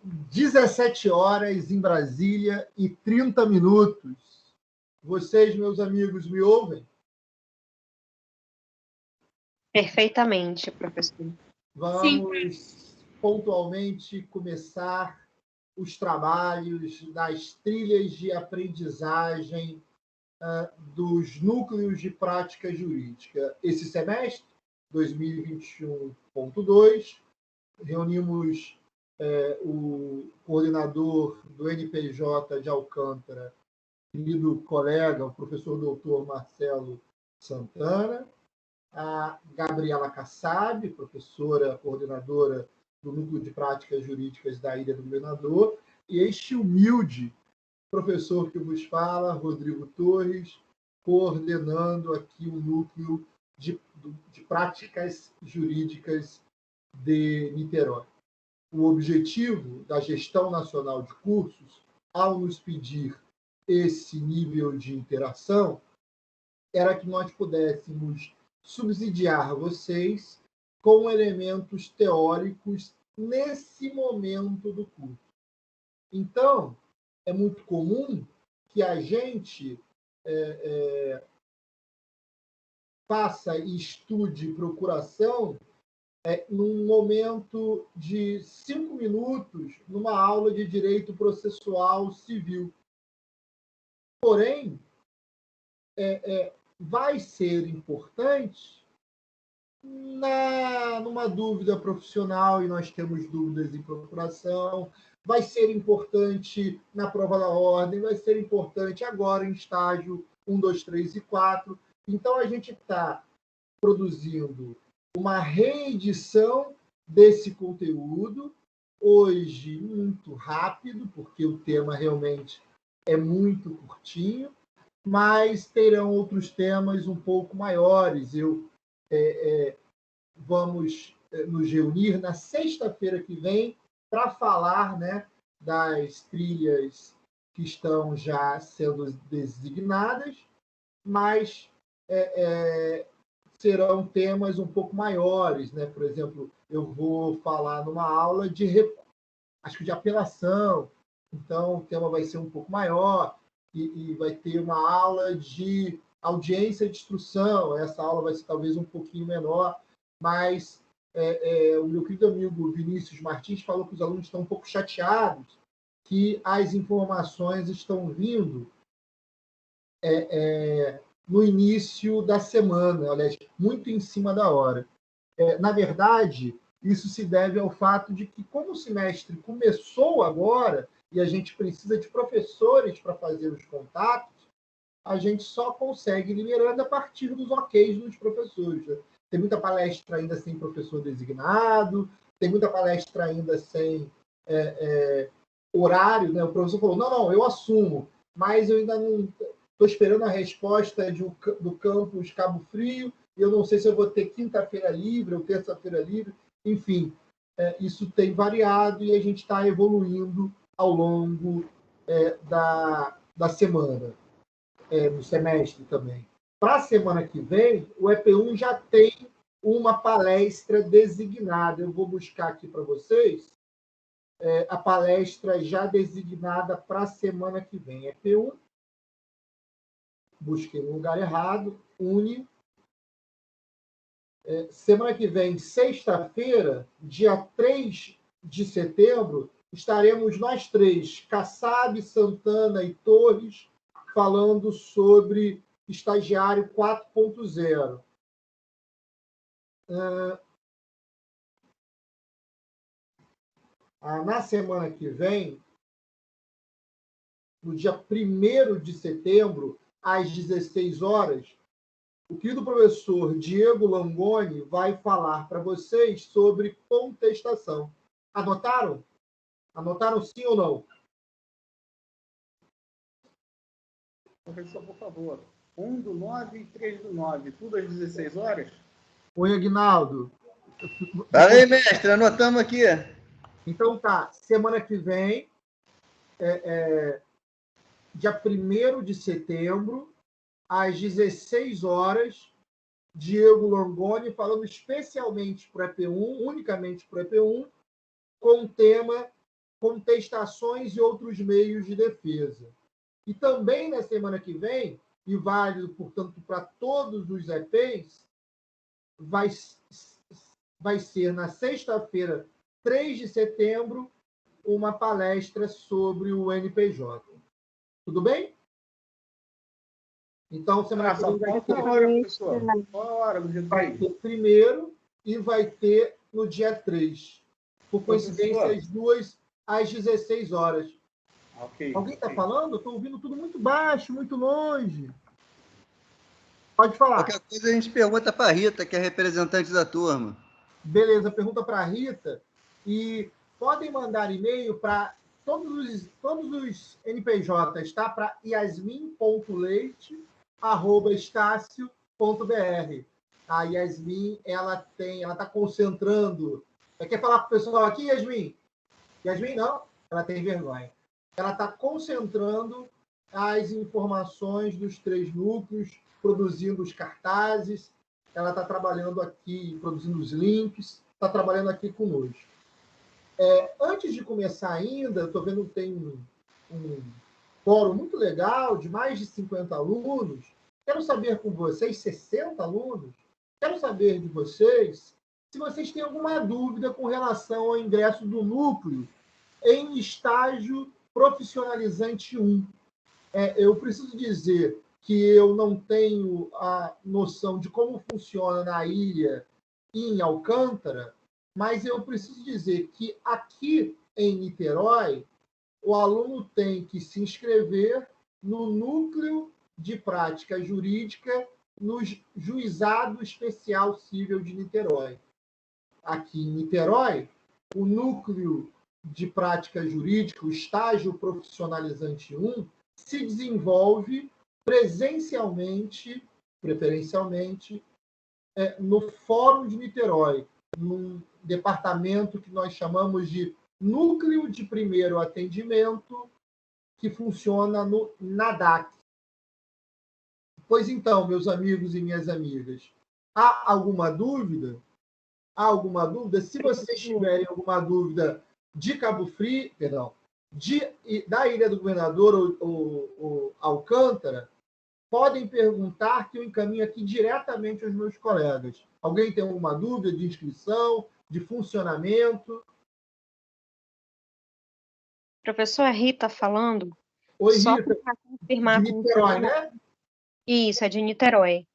17 horas em Brasília e 30 minutos. Vocês, meus amigos, me ouvem? Perfeitamente, professor. Vamos pontualmente começar os trabalhos das trilhas de aprendizagem dos núcleos de prática jurídica. Esse semestre, 2021.2, reunimos o coordenador do NPJ de Alcântara, querido colega, o professor doutor Marcelo Santana, a Gabriela Kassab, professora coordenadora do Núcleo de Práticas Jurídicas da Ilha do Governador, e este humilde professor que vos fala, Rodrigo Torres, coordenando aqui o Núcleo de Práticas Jurídicas de Niterói. O objetivo da Gestão Nacional de Cursos, ao nos pedir esse nível de interação, era que nós pudéssemos subsidiar vocês com elementos teóricos nesse momento do curso. Então, é muito comum que a gente faça e estude procuração num momento de 5 minutos numa aula de direito processual civil. Porém, vai ser importante numa dúvida profissional, e nós temos dúvidas em procuração, vai ser importante na prova da ordem, vai ser importante agora em estágio 1, 2, 3 e 4. Então, a gente está produzindo uma reedição desse conteúdo, hoje muito rápido, porque o tema realmente é muito curtinho, mas terão outros temas um pouco maiores. Vamos nos reunir na sexta-feira que vem para falar, né, das trilhas que estão já sendo designadas, mas serão temas um pouco maiores, né? Por exemplo, eu vou falar numa aula de apelação, então o tema vai ser um pouco maior, e vai ter uma aula de audiência de instrução, essa aula vai ser talvez um pouquinho menor, mas o meu querido amigo Vinícius Martins falou que os alunos estão um pouco chateados, que as informações estão vindo no início da semana, aliás, muito em cima da hora. Na verdade, isso se deve ao fato de que, como o semestre começou agora, e a gente precisa de professores para fazer os contatos, a gente só consegue liberando a partir dos OKs dos professores. Né? Tem muita palestra ainda sem professor designado, tem muita palestra ainda sem horário. Né? O professor falou, não, eu assumo, mas eu ainda não estou esperando a resposta do campus Cabo Frio, e eu não sei se eu vou ter quinta-feira livre ou terça-feira livre. Enfim, isso tem variado e a gente está evoluindo ao longo da semana, no semestre também. Para a semana que vem, o EP1 já tem uma palestra designada. Eu vou buscar aqui para vocês a palestra já designada para a semana que vem. EP1, busquei no lugar errado, Uni. Semana que vem, sexta-feira, dia 3 de setembro, estaremos nós três, Kassab, Santana e Torres, falando sobre estagiário 4.0. Na semana que vem, no dia 1º de setembro, às 16 horas, o querido professor Diego Langoni vai falar para vocês sobre contestação. Anotaram? Anotaram sim ou não? Professor, por favor. 1/9 e 3/9, tudo às 16 horas? Oi, Aguinaldo. Fala aí, mestre, anotamos aqui. Então tá, semana que vem, dia 1º de setembro, às 16 horas, Diego Langoni falando especialmente para o EP1, unicamente para o EP1, com o tema contestações e outros meios de defesa. E também na semana que vem, e válido, portanto, para todos os EPs, vai ser na sexta-feira, 3 de setembro, uma palestra sobre o NPJ. Tudo bem? Então, semana que vem vai ter... Qual a hora, professor? Qual a hora do dia 3? Vai ter primeiro e vai ter no dia 3. Por coincidência, as duas às 16 horas. Okay, Alguém está falando? Eu estou ouvindo tudo muito baixo, muito longe. Pode falar. Qualquer coisa a gente pergunta para a Rita, que é representante da turma. Beleza, pergunta para a Rita. E podem mandar e-mail para todos os NPJs, tá? Para yasmin.leite@estácio.br. A Yasmin, ela está concentrando. Quer falar para o pessoal aqui, Yasmin? Yasmin, não. Ela tem vergonha. Ela está concentrando as informações dos 3 núcleos, produzindo os cartazes, ela está trabalhando aqui, produzindo os links, está trabalhando aqui conosco. Antes de começar ainda, estou vendo que tem um fórum muito legal, de mais de 50 alunos. Quero saber com vocês, 60 alunos, quero saber de vocês se vocês têm alguma dúvida com relação ao ingresso do núcleo em estágio profissionalizante 1. Eu preciso dizer que eu não tenho a noção de como funciona na ilha e em Alcântara, mas eu preciso dizer que aqui em Niterói, o aluno tem que se inscrever no Núcleo de Prática Jurídica no Juizado Especial Cível de Niterói. Aqui em Niterói, o Núcleo de Prática Jurídica, o estágio profissionalizante 1, se desenvolve presencialmente, preferencialmente, no Fórum de Niterói, num departamento que nós chamamos de Núcleo de Primeiro Atendimento, que funciona no NADAC. Pois então, meus amigos e minhas amigas, há alguma dúvida? Há alguma dúvida? Se vocês tiverem alguma dúvida de Cabo Frio, da Ilha do Governador ou Alcântara, podem perguntar que eu encaminho aqui diretamente aos meus colegas. Alguém tem alguma dúvida de inscrição, de funcionamento? Professor, é Rita falando. Oi, só Rita. Para confirmar de Niterói, né? Isso, é de Niterói.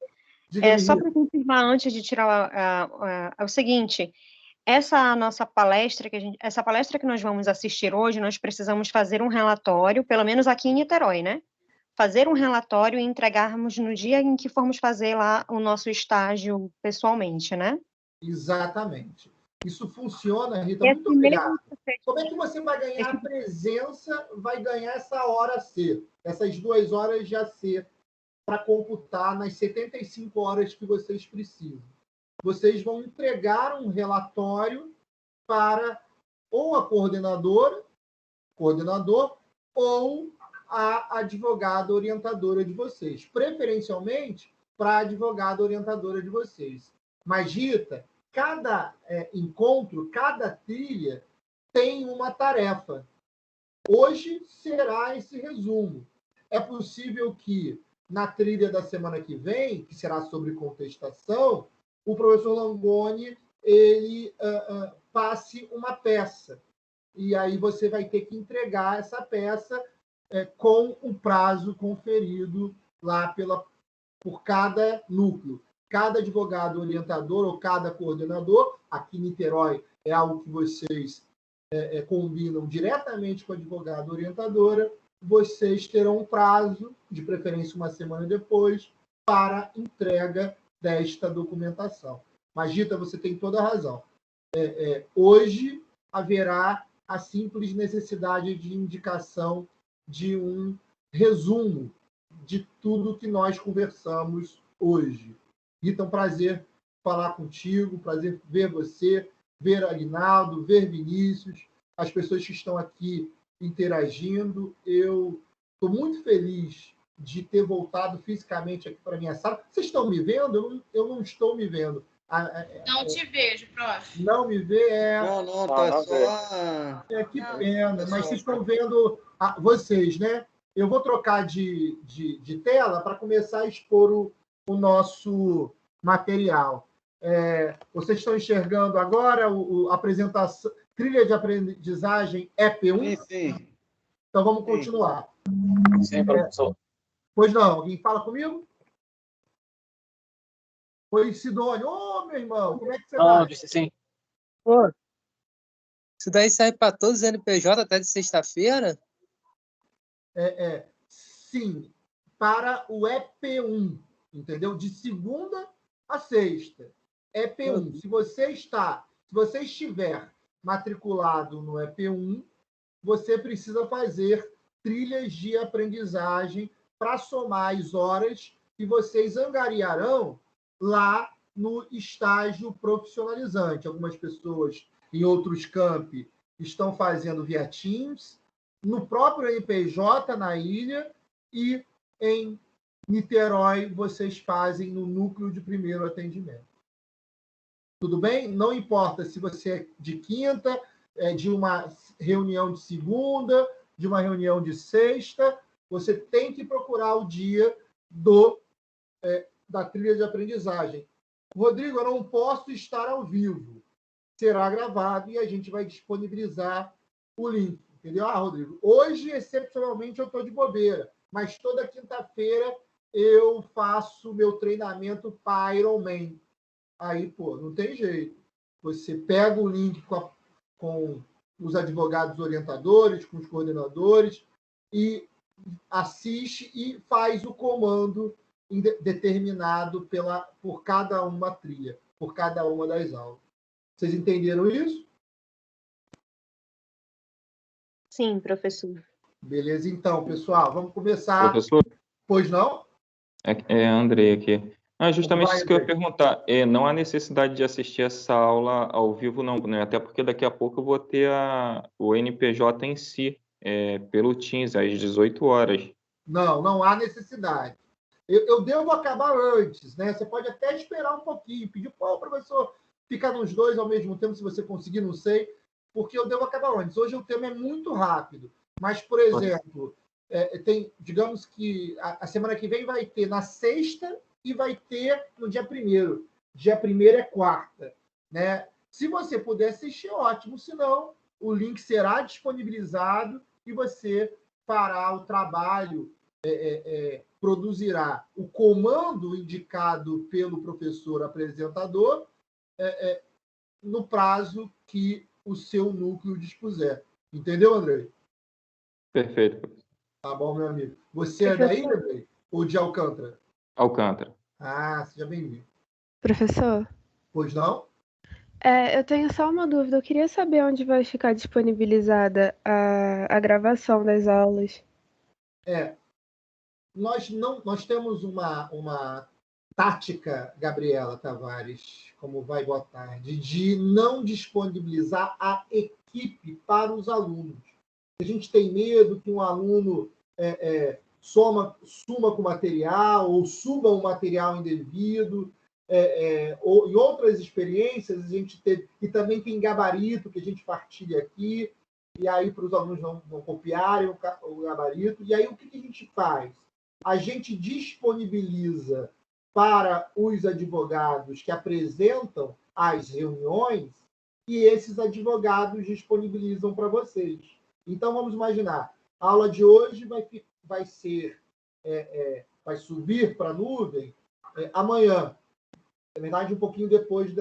Só para confirmar antes de tirar é o seguinte, essa nossa palestra, essa palestra que nós vamos assistir hoje, nós precisamos fazer um relatório, pelo menos aqui em Niterói, né? Fazer um relatório e entregarmos no dia em que formos fazer lá o nosso estágio pessoalmente, né? Exatamente. Isso funciona, Rita. Muito obrigado. Como é que você vai ganhar a presença, vai ganhar essa hora C, essas 2 horas de AC, para computar nas 75 horas que vocês precisam? Vocês vão entregar um relatório para ou a coordenador, ou a advogada orientadora de vocês. Preferencialmente, para a advogada orientadora de vocês. Mas, Rita, cada encontro, cada trilha tem uma tarefa. Hoje será esse resumo. É possível que, na trilha da semana que vem, que será sobre contestação, o professor Langoni ele passe uma peça. E aí você vai ter que entregar essa peça com o prazo conferido lá por cada núcleo. Cada advogado orientador ou cada coordenador, aqui em Niterói é algo que vocês combinam diretamente com a advogada orientadora, vocês terão um prazo, de preferência uma semana depois, para entrega desta documentação. Mas, Rita, você tem toda a razão. Hoje haverá a simples necessidade de indicação de um resumo de tudo que nós conversamos hoje. Rita, é um prazer falar contigo, prazer ver você, ver Aguinaldo, ver Vinícius, as pessoas que estão aqui interagindo. Eu estou muito feliz de ter voltado fisicamente aqui para a minha sala. Vocês estão me vendo? Eu não estou me vendo. Não te vejo, prof. Não me vê? Não, tá só... Que pena, mas vocês estão vendo vocês, né? Eu vou trocar de tela para começar a expor o nosso material. Vocês estão enxergando agora a apresentação, trilha de aprendizagem EP1? Sim. Então, vamos continuar. Sim, professor. Pois não, alguém fala comigo? Oi, Sidônio. Ô, meu irmão, como é que você Não, tá? disse sim. Pô, isso daí sai para todos os NPJ até de sexta-feira? Sim, para o EP1, entendeu? De segunda a sexta. EP1. Se você estiver matriculado no EP1, você precisa fazer trilhas de aprendizagem para somar as horas que vocês angariarão lá no estágio profissionalizante. Algumas pessoas em outros campi estão fazendo via Teams, no próprio NPJ, na ilha, e em Niterói vocês fazem no núcleo de primeiro atendimento. Tudo bem? Não importa se você é de quinta, de uma reunião de segunda, de uma reunião de sexta, você tem que procurar o dia da trilha de aprendizagem. Rodrigo, eu não posso estar ao vivo. Será gravado e a gente vai disponibilizar o link. Entendeu? Rodrigo, hoje, excepcionalmente, eu estou de bobeira, mas toda quinta-feira eu faço meu treinamento para Ironman. Aí, não tem jeito. Você pega o link com os advogados orientadores, com os coordenadores, e assiste e faz o comando determinado por cada uma trilha, por cada uma das aulas. Vocês entenderam isso? Sim, professor. Beleza, então, pessoal, vamos começar. Professor? Pois não? É André aqui. Justamente Vai, isso que eu ia André. perguntar. Não há necessidade de assistir essa aula ao vivo, não, né? Até porque daqui a pouco eu vou ter o NPJ em si, pelo Teams, às 18 horas. Não há necessidade. Eu devo acabar antes, né? Você pode até esperar um pouquinho, pedir para o professor ficar nos dois ao mesmo tempo, se você conseguir, não sei, porque eu devo acabar antes. Hoje o tema é muito rápido, mas, por exemplo, digamos que a semana que vem vai ter na sexta e vai ter no dia 1º. Dia 1º é quarta, né? Se você puder assistir, ótimo. Se não, o link será disponibilizado e você fará o trabalho, produzirá o comando indicado pelo professor apresentador no prazo que o seu núcleo dispuser. Entendeu, André? Perfeito. Tá bom, meu amigo. Você é daí, André? Ou de Alcântara? Alcântara. Seja bem-vindo. Professor? Pois não? Eu tenho só uma dúvida. Eu queria saber onde vai ficar disponibilizada a gravação das aulas. Nós temos uma tática, Gabriela Tavares, como vai boa tarde, de não disponibilizar a equipe para os alunos. A gente tem medo que um aluno suma com material ou suba um material indevido. Ou em outras experiências, a gente teve, e também tem gabarito que a gente partilha aqui, e aí para os alunos não copiarem o gabarito. E aí o que a gente faz? A gente disponibiliza para os advogados que apresentam as reuniões e esses advogados disponibilizam para vocês. Então, vamos imaginar, a aula de hoje vai subir para a nuvem amanhã. Na verdade, um pouquinho depois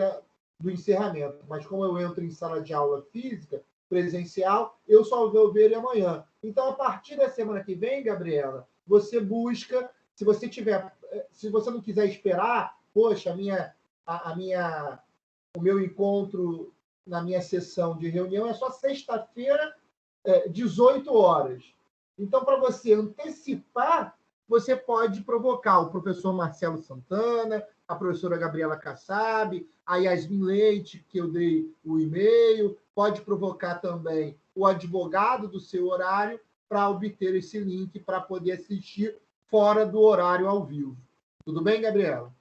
do encerramento. Mas como eu entro em sala de aula física, presencial, eu só vou ver ele amanhã. Então, a partir da semana que vem, Gabriela, você busca, se você não quiser esperar, poxa, o meu encontro na minha sessão de reunião é só sexta-feira, 18 horas. Então, para você antecipar, você pode provocar o professor Marcelo Santana, a professora Gabriela Kassab, a Yasmin Leite, que eu dei o e-mail, pode provocar também o advogado do seu horário para obter esse link para poder assistir fora do horário ao vivo. Tudo bem, Gabriela?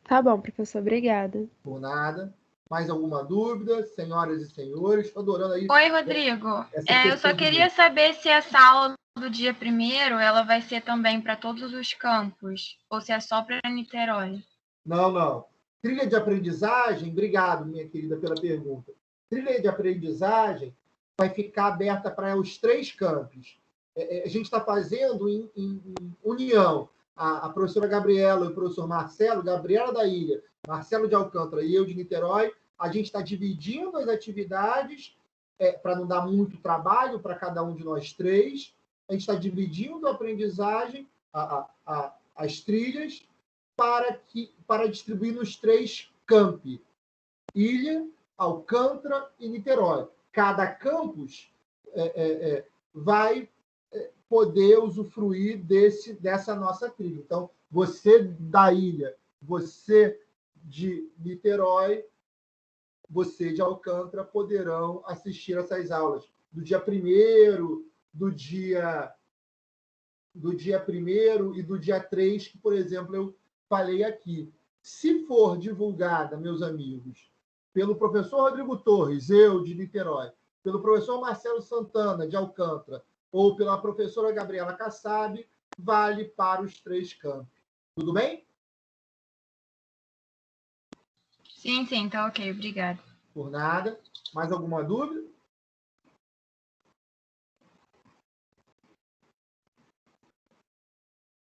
Tá bom, professor, obrigada. Por nada. Mais alguma dúvida, senhoras e senhores? Estou adorando aí. Oi, Rodrigo. Eu só queria saber saber se essa aula do dia 1º ela vai ser também para todos os campos, ou se é só para Niterói. Não. Trilha de aprendizagem, obrigado, minha querida, pela pergunta. Trilha de aprendizagem vai ficar aberta para os 3 campos. A gente está fazendo em união. A professora Gabriela e o professor Marcelo, Gabriela da Ilha, Marcelo de Alcântara e eu de Niterói, a gente está dividindo as atividades para não dar muito trabalho para cada um de nós 3. A gente está dividindo a aprendizagem, as trilhas, para distribuir nos 3 campi: Ilha, Alcântara e Niterói. Cada campus vai poder usufruir dessa nossa trilha. Então, você da Ilha, você de Niterói, você de Alcântara poderão assistir essas aulas do dia 1º, do dia 1º e do dia 3, que, por exemplo, eu falei aqui. Se for divulgada, meus amigos, pelo professor Rodrigo Torres, eu de Niterói, pelo professor Marcelo Santana, de Alcântara, ou pela professora Gabriela Kassab, vale para os 3 campos. Tudo bem? Sim, tá ok, obrigada. Por nada. Mais alguma dúvida?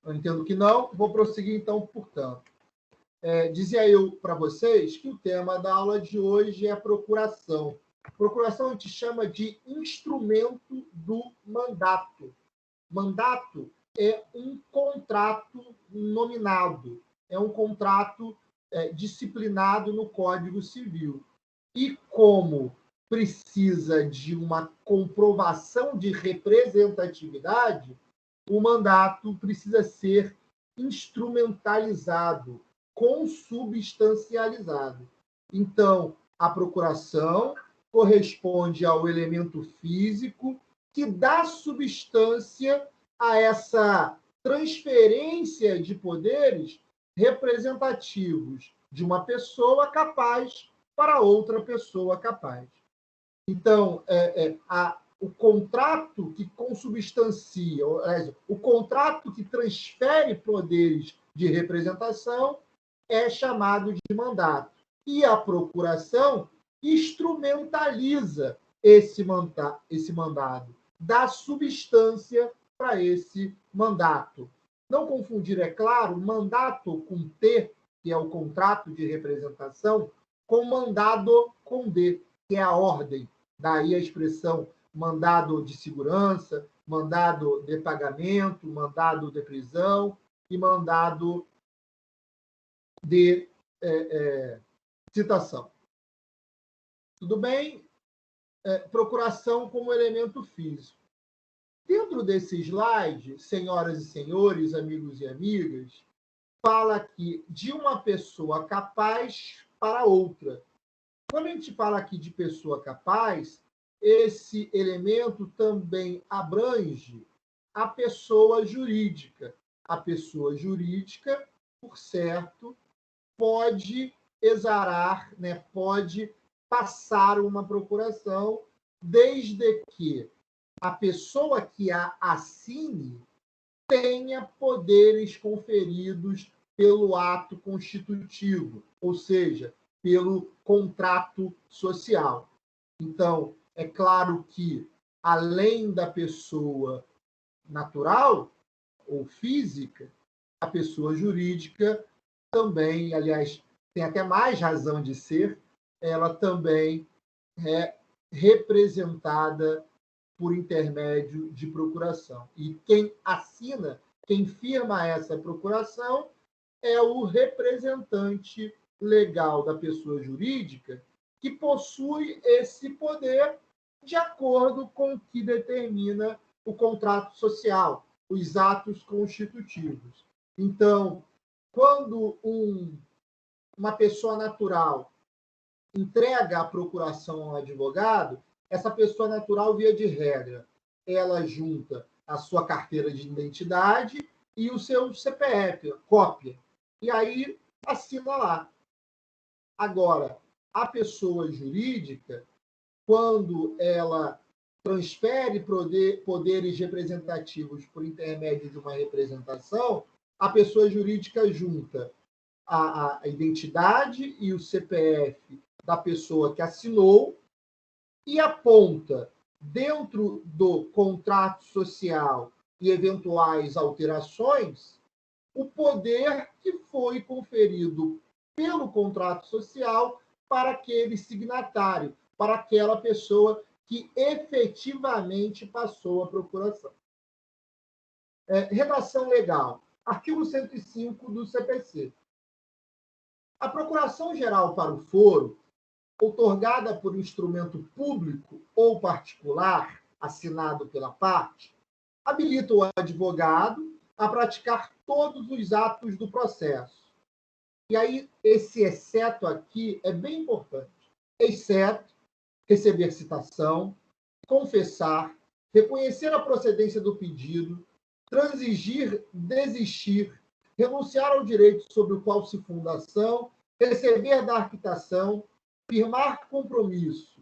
Eu entendo que não. Vou prosseguir, então, portanto. Dizia eu para vocês que o tema da aula de hoje é procuração. Procuração a gente chama de instrumento do mandato. Mandato é um contrato nominado, é um contrato disciplinado no Código Civil. E como precisa de uma comprovação de representatividade, o mandato precisa ser instrumentalizado, consubstancializado. Então, a procuração corresponde ao elemento físico que dá substância a essa transferência de poderes representativos de uma pessoa capaz para outra pessoa capaz. Então, o contrato que consubstancia, o contrato que transfere poderes de representação é chamado de mandato. E a procuração instrumentaliza esse mandado, dá substância para esse mandato. Não confundir, é claro, mandato com T, que é o contrato de representação, com mandado com D, que é a ordem. Daí a expressão mandado de segurança, mandado de pagamento, mandado de prisão e mandado de citação. Tudo bem? Procuração como elemento físico. Dentro desse slide, senhoras e senhores, amigos e amigas, fala aqui de uma pessoa capaz para outra. Quando a gente fala aqui de pessoa capaz, esse elemento também abrange a pessoa jurídica. A pessoa jurídica, por certo, pode exarar, pode passar uma procuração, desde que a pessoa que a assine tenha poderes conferidos pelo ato constitutivo, ou seja, pelo contrato social. Então, é claro que, além da pessoa natural ou física, a pessoa jurídica também, aliás, tem até mais razão de ser, ela também é representada por intermédio de procuração. E quem assina, quem firma essa procuração, é o representante legal da pessoa jurídica, que possui esse poder de acordo com o que determina o contrato social, os atos constitutivos. Então, quando uma pessoa natural entrega a procuração ao advogado, essa pessoa natural, via de regra, ela junta a sua carteira de identidade e o seu CPF, cópia. E aí assina lá. Agora, a pessoa jurídica, quando ela transfere poderes representativos por intermédio de uma representação, a pessoa jurídica junta a identidade e o CPF da pessoa que assinou e aponta, dentro do contrato social e eventuais alterações, o poder que foi conferido pelo contrato social para aquele signatário, para aquela pessoa que efetivamente passou a procuração. Redação legal. Artigo 105 do CPC. A procuração geral para o foro, outorgada por instrumento público ou particular, assinado pela parte, habilita o advogado a praticar todos os atos do processo. E aí, esse exceto aqui é bem importante. Exceto receber citação, confessar, reconhecer a procedência do pedido, transigir, desistir, renunciar ao direito sobre o qual se funda a ação, receber da arquitação, firmar compromisso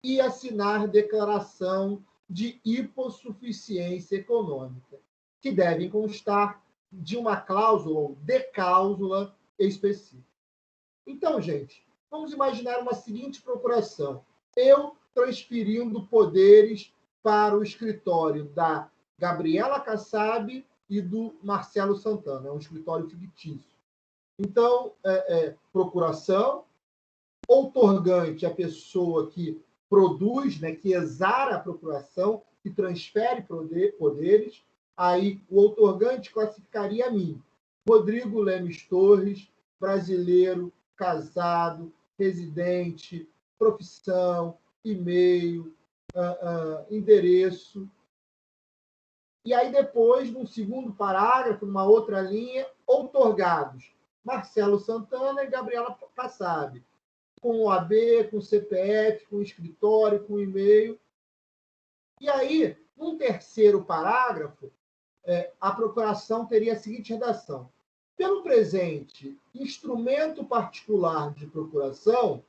e assinar declaração de hipossuficiência econômica, que devem constar de uma cláusula ou decláusula específica. Então, gente, vamos imaginar uma seguinte procuração. Eu transferindo poderes para o escritório da Gabriela Kassab e do Marcelo Santana. É um escritório fictício. Então, procuração, outorgante, a pessoa que produz, né, que exara a procuração, que transfere poderes. Aí, o outorgante classificaria a mim, Rodrigo Lemes Torres, brasileiro, casado, residente, profissão, e-mail, endereço. E aí, depois, num segundo parágrafo, numa outra linha, outorgados Marcelo Santana e Gabriela Kassab, com OAB, com CPF, com escritório, com e-mail. E aí, num terceiro parágrafo, a procuração teria a seguinte redação. Pelo presente instrumento particular de procuração,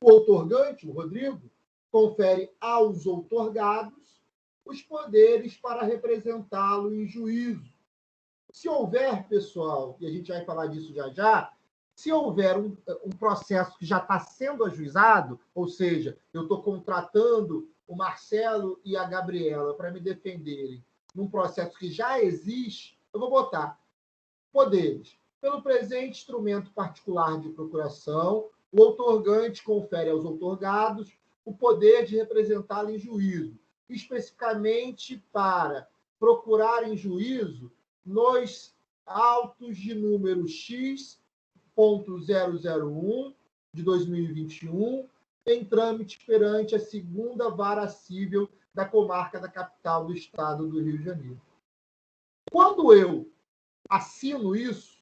o outorgante, o Rodrigo, confere aos outorgados os poderes para representá-lo em juízo. Se houver, pessoal, e a gente vai falar disso já já, se houver um processo que já está sendo ajuizado, ou seja, eu estou contratando o Marcelo e a Gabriela para me defenderem num processo que já existe, eu vou botar poderes. Pelo presente instrumento particular de procuração, o outorgante confere aos outorgados o poder de representá-lo em juízo, especificamente para procurar em juízo nos autos de número X.001 de 2021, em trâmite perante a segunda vara cível da comarca da capital do estado do Rio de Janeiro. Quando eu assino isso,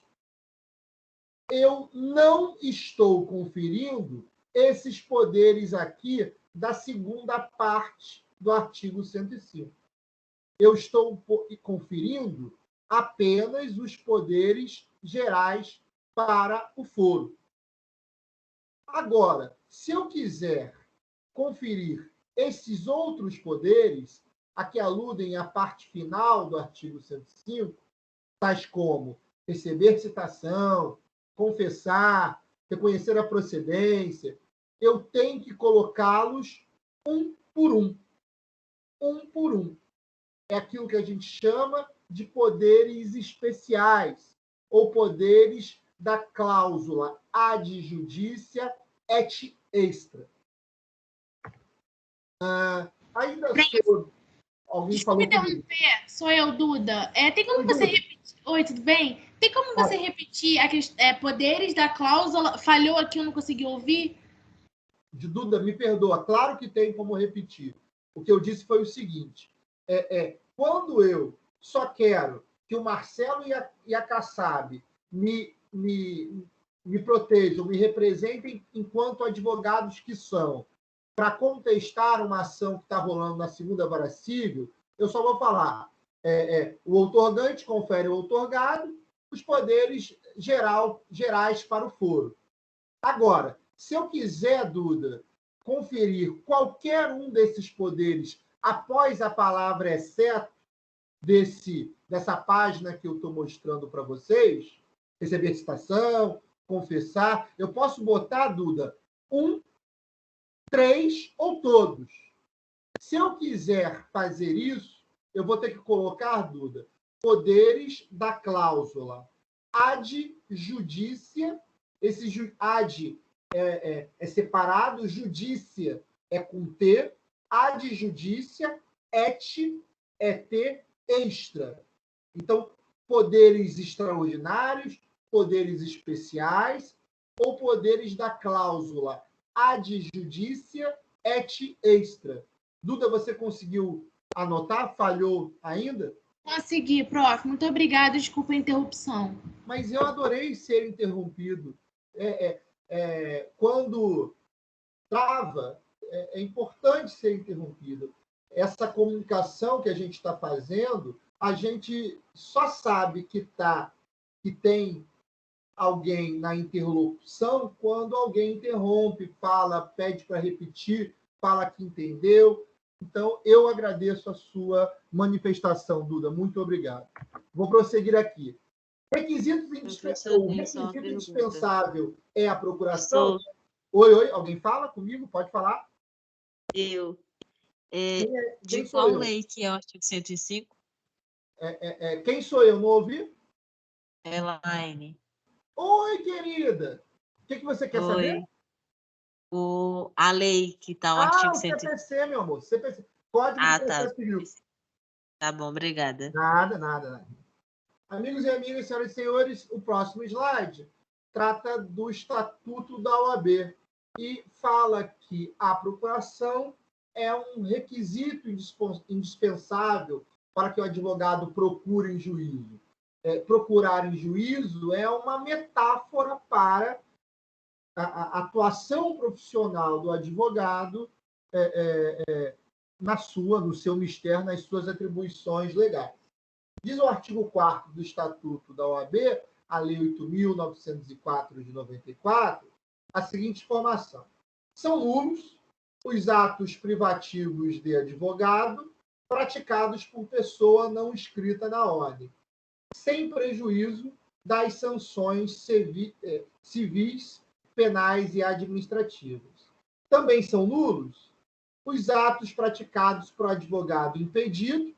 eu não estou conferindo esses poderes aqui da segunda parte do artigo 105. Eu estou conferindo apenas os poderes gerais para o foro. Agora, se eu quiser conferir esses outros poderes, a que aludem à parte final do artigo 105, tais como receber citação, confessar, reconhecer a procedência, eu tenho que colocá-los um por um. Um por um. É aquilo que a gente chama de poderes especiais, ou poderes da cláusula ad judicia et extra. Ainda sou... Alguém falou comigo. Sou eu, Duda. Tem como você repetir... Oi, tudo bem? Tem como você repetir poderes da cláusula? Falhou aqui, eu não consegui ouvir? Duda, me perdoa. Claro que tem como repetir. O que eu disse foi o seguinte. Quando eu só quero que o Marcelo e a Kassab me protejam, me representem enquanto advogados que são, para contestar uma ação que está rolando na segunda vara cível, eu só vou falar, o outorgante confere ao outorgado os poderes gerais para o foro. Agora, se eu quiser, Duda, conferir qualquer um desses poderes após a palavra exceto dessa página que eu estou mostrando para vocês, receber citação, confessar, eu posso botar, Duda, 1, 3 ou todos. Se eu quiser fazer isso, eu vou ter que colocar, Duda, poderes da cláusula ad judicia. Esse ad é separado, judícia é com T, ad judicia, et extra. Então, poderes extraordinários, poderes especiais ou poderes da cláusula ad judicia et extra. Duda, você conseguiu anotar? Falhou ainda? Consegui, prof. Muito obrigada. Desculpa a interrupção. Mas eu adorei ser interrompido. Quando trava, é importante ser interrompido. Essa comunicação que a gente está fazendo, a gente só sabe que tem alguém na interlocução quando alguém interrompe, fala, pede para repetir, fala que entendeu. Então, eu agradeço a sua manifestação, Duda. Muito obrigado. Vou prosseguir aqui. Requisito indispensável é a procuração? Oi, alguém fala comigo? Pode falar? Eu. De qual lei que é o artigo 105? Quem sou eu? Não ouvi? Elaine. Oi, querida. O que você quer saber? A lei que está o artigo 105. CPC, meu amor. CPC. Código de Processo Civil. Tá bom, obrigada. Nada. Amigos e amigas, senhoras e senhores, o próximo slide trata do Estatuto da OAB e fala que a procuração é um requisito indispensável para que o advogado procure em juízo. Procurar em juízo é uma metáfora para a atuação profissional do advogado no seu mistério, nas suas atribuições legais. Diz o artigo 4º do Estatuto da OAB, a Lei 8.904 de 94, a seguinte informação. São nulos os atos privativos de advogado praticados por pessoa não inscrita na ordem, sem prejuízo das sanções civis, penais e administrativas. Também são nulos os atos praticados por advogado impedido,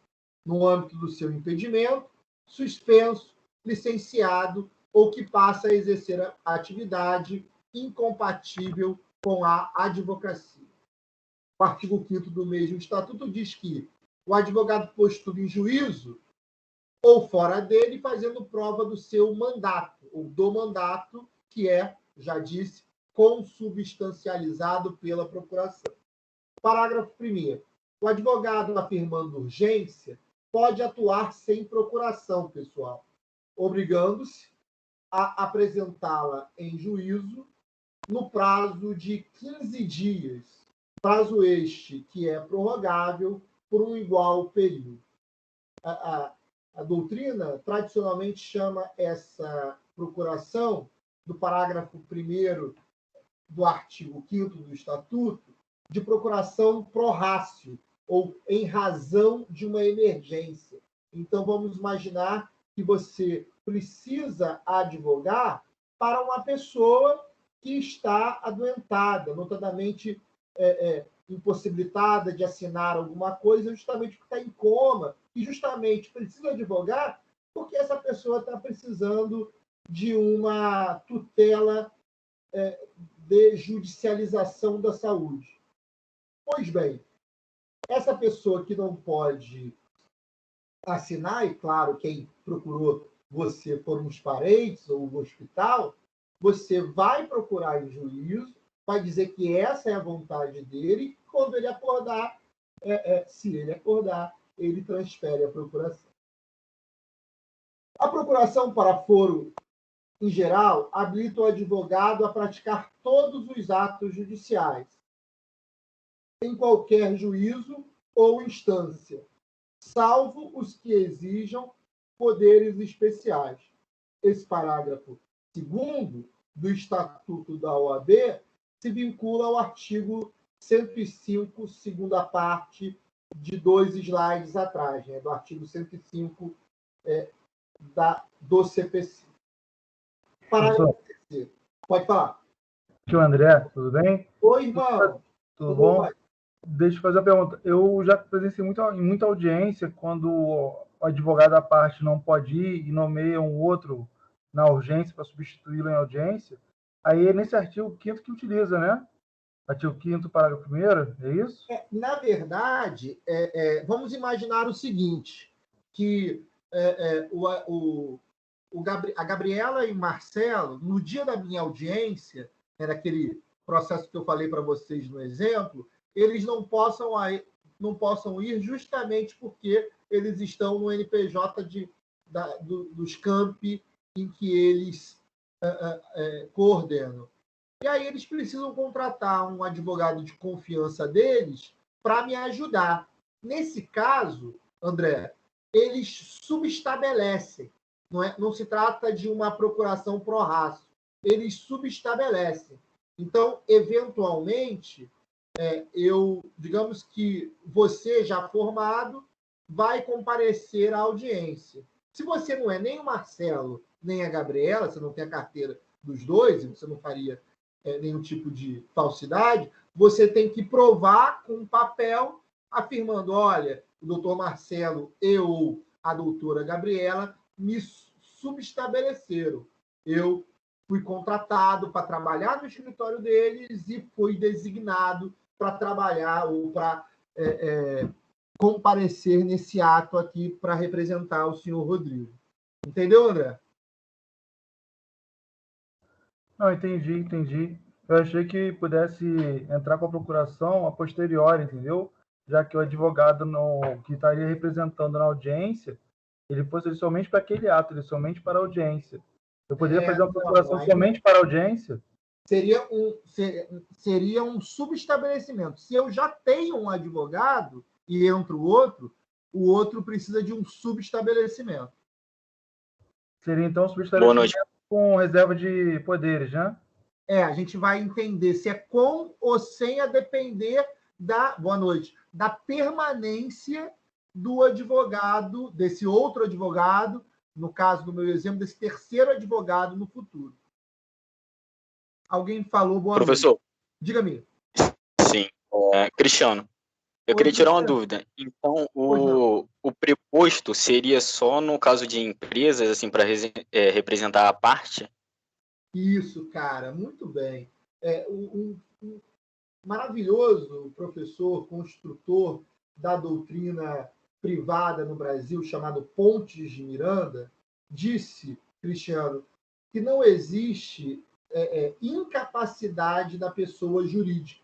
no âmbito do seu impedimento, suspenso, licenciado ou que passa a exercer a atividade incompatível com a advocacia. O artigo 5º do mesmo Estatuto diz que o advogado posto em juízo ou fora dele, fazendo prova do seu mandato, ou do mandato, que já disse, consubstancializado pela procuração. Parágrafo 1º. O advogado, afirmando urgência, pode atuar sem procuração, pessoal, obrigando-se a apresentá-la em juízo no prazo de 15 dias, prazo este que é prorrogável por um igual período. A doutrina tradicionalmente chama essa procuração, do parágrafo 1º do artigo 5º do Estatuto, de procuração pro ratio, ou em razão de uma emergência. Então, vamos imaginar que você precisa advogar para uma pessoa que está adoentada, notadamente impossibilitada de assinar alguma coisa, justamente porque está em coma, e justamente precisa advogar porque essa pessoa está precisando de uma tutela de judicialização da saúde. Pois bem, essa pessoa que não pode assinar, e claro, quem procurou você foram os parentes ou o hospital, você vai procurar em juízo, vai dizer que essa é a vontade dele, e quando ele acordar, se ele acordar, ele transfere a procuração. A procuração para foro, em geral, habilita o advogado a praticar todos os atos judiciais, em qualquer juízo ou instância, salvo os que exijam poderes especiais. esse parágrafo 2º do Estatuto da OAB se vincula ao artigo 105, segunda parte, de 2 slides atrás, né, do artigo 105 do CPC. Parágrafo 3º. Pode falar. Tio André, tudo bem? Oi, irmão. Tudo bom? Deixa eu fazer a pergunta. Eu já presenciei em muita audiência quando o advogado da parte não pode ir e nomeia um outro na urgência para substituí-lo em audiência. Aí é nesse artigo 5º que utiliza, né? Artigo 5º, parágrafo 1º, é isso? Na verdade, vamos imaginar o seguinte, que a Gabriela e o Marcelo, no dia da minha audiência, naquele processo que eu falei para vocês no exemplo, eles não possam ir justamente porque eles estão no NPJ dos campi em que eles coordenam. E aí eles precisam contratar um advogado de confiança deles para me ajudar. Nesse caso, André, eles subestabelecem. Não se trata de uma procuração pro raço. Eles subestabelecem. Então, eventualmente, digamos que você, já formado, vai comparecer à audiência. Se você não é nem o Marcelo, nem a Gabriela, você não tem a carteira dos dois, e você não faria nenhum tipo de falsidade, você tem que provar com um papel afirmando, olha, o doutor Marcelo e ou a doutora Gabriela me subestabeleceram. Eu fui contratado para trabalhar no escritório deles e fui designado para trabalhar ou para comparecer nesse ato aqui para representar o senhor Rodrigo. Entendeu, André? Não, entendi. Eu achei que pudesse entrar com a procuração a posteriori, entendeu? Já que o advogado que estaria representando na audiência, ele fosse somente para aquele ato, ele somente para a audiência. Eu poderia fazer uma procuração somente para a audiência? Seria um subestabelecimento. Se eu já tenho um advogado e entra o outro precisa de um subestabelecimento. Seria, então, um subestabelecimento com reserva de poderes, né? A gente vai entender se é com ou sem, a depender da permanência do advogado, desse outro advogado, no caso do meu exemplo, desse terceiro advogado no futuro. Alguém falou boa noite. Professor. Diga-me. Sim. Cristiano, eu queria tirar uma dúvida. Então, o preposto seria só no caso de empresas, assim, para representar a parte? Isso, cara, muito bem. Um maravilhoso professor, construtor da doutrina privada no Brasil, chamado Pontes de Miranda, disse, Cristiano, que não existe incapacidade da pessoa jurídica.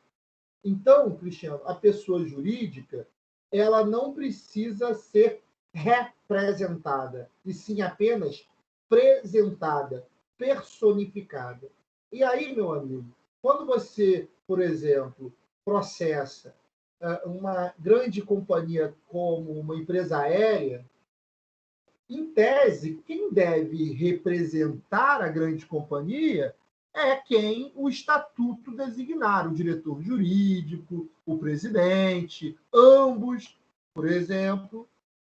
Então, Cristiano, a pessoa jurídica, ela não precisa ser representada, e sim apenas presentada, personificada. E aí, meu amigo, quando você, por exemplo, processa uma grande companhia como uma empresa aérea, em tese, quem deve representar a grande companhia é quem o estatuto designar, o diretor jurídico, o presidente, ambos, por exemplo.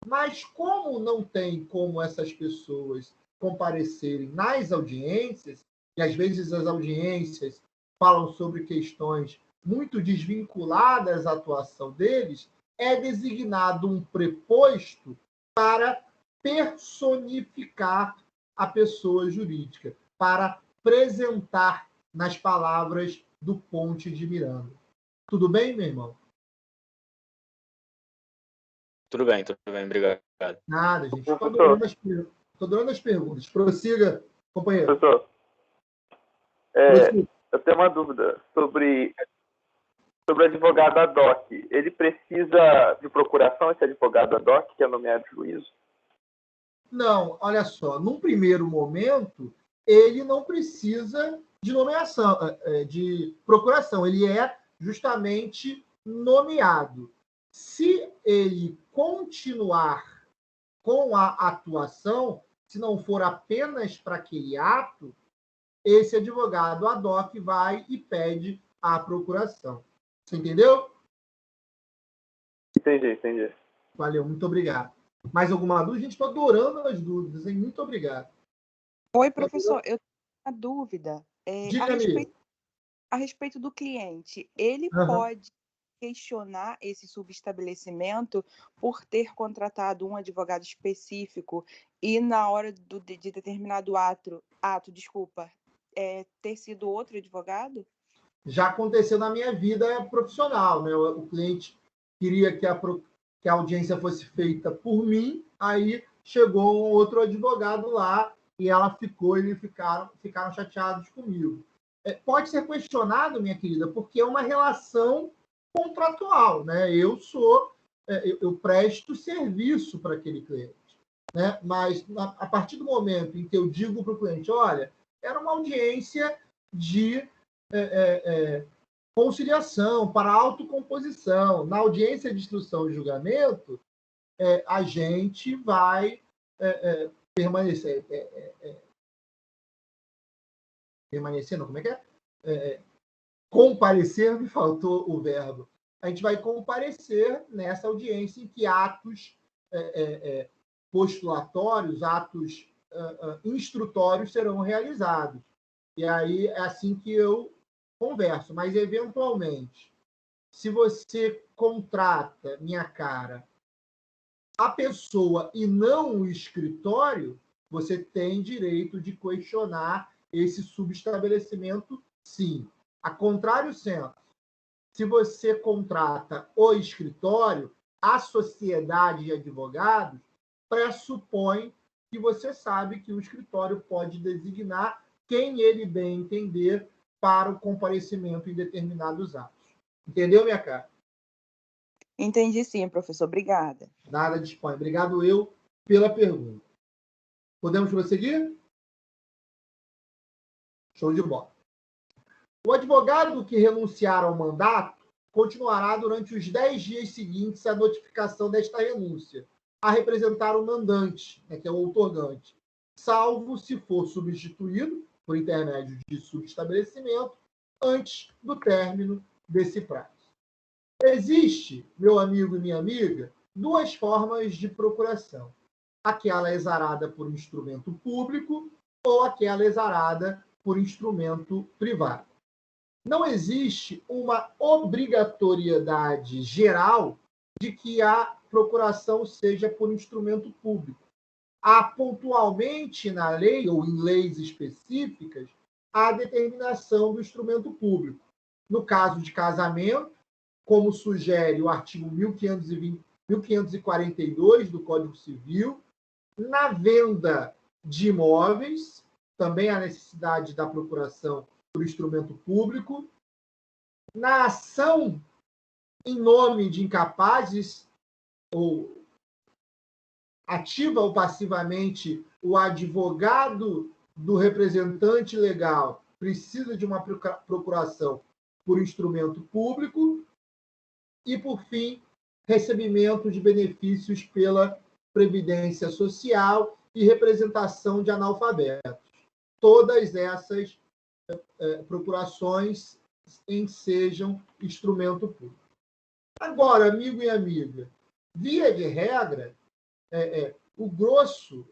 Mas como não tem como essas pessoas comparecerem nas audiências, e às vezes as audiências falam sobre questões muito desvinculadas à atuação deles, é designado um preposto para personificar a pessoa jurídica, para apresentar nas palavras do Ponte de Miranda. Tudo bem, meu irmão? Tudo bem, obrigado. Nada, gente. Estou adorando as perguntas. Prossiga, companheiro. Professor, eu tenho uma dúvida sobre o advogado ad hoc. Ele precisa de procuração, esse advogado ad hoc, que é nomeado juízo? Não, olha só. Num primeiro momento, ele não precisa de nomeação, de procuração. Ele é justamente nomeado. Se ele continuar com a atuação, se não for apenas para aquele ato, esse advogado ad hoc vai e pede a procuração. Você entendeu? Entendi. Valeu, muito obrigado. Mais alguma dúvida? Gente, estou adorando as dúvidas, hein? Muito obrigado. Oi, professor, eu tenho uma dúvida. Diga-me. A respeito do cliente, ele pode questionar esse subestabelecimento por ter contratado um advogado específico e na hora de determinado ato, ter sido outro advogado? Já aconteceu na minha vida profissional, né? O cliente queria que a audiência fosse feita por mim, aí chegou um outro advogado lá e ela eles ficaram chateados comigo. Pode ser questionado, minha querida, porque é uma relação contratual, né? Eu presto serviço para aquele cliente, né? Mas a partir do momento em que eu digo para o cliente, olha, era uma audiência de conciliação, para autocomposição. Na audiência de instrução e julgamento, a gente vai permanecer... permanecer, não, como é que é? Comparecer, me faltou o verbo. A gente vai comparecer nessa audiência em que atos postulatórios, atos instrutórios serão realizados. E aí é assim que eu converso. Mas, eventualmente, se você contrata, minha cara, a pessoa e não o escritório, você tem direito de questionar esse subestabelecimento, sim. A contrário senso, se você contrata o escritório, a sociedade de advogados pressupõe que você sabe que o escritório pode designar quem ele bem entender para o comparecimento em determinados atos. Entendeu, minha cara? Entendi sim, professor. Obrigada. Nada de dispõe. Obrigado eu pela pergunta. Podemos prosseguir? Show de bola. O advogado que renunciar ao mandato continuará durante os 10 dias seguintes à notificação desta renúncia a representar o mandante, que é o outorgante, salvo se for substituído por intermédio de subestabelecimento antes do término desse prazo. Existe, meu amigo e minha amiga, duas formas de procuração. Aquela exarada por instrumento público ou aquela exarada por instrumento privado. Não existe uma obrigatoriedade geral de que a procuração seja por instrumento público. Há pontualmente na lei, ou em leis específicas, a determinação do instrumento público. No caso de casamento, como sugere o artigo 1542 do Código Civil, na venda de imóveis, também há necessidade da procuração por instrumento público, na ação em nome de incapazes, ou ativa ou passivamente, o advogado do representante legal precisa de uma procuração por instrumento público e, por fim, recebimento de benefícios pela Previdência Social e representação de analfabetos. Todas essas procurações ensejam instrumento público. Agora, amigo e amiga, via de regra, o grosso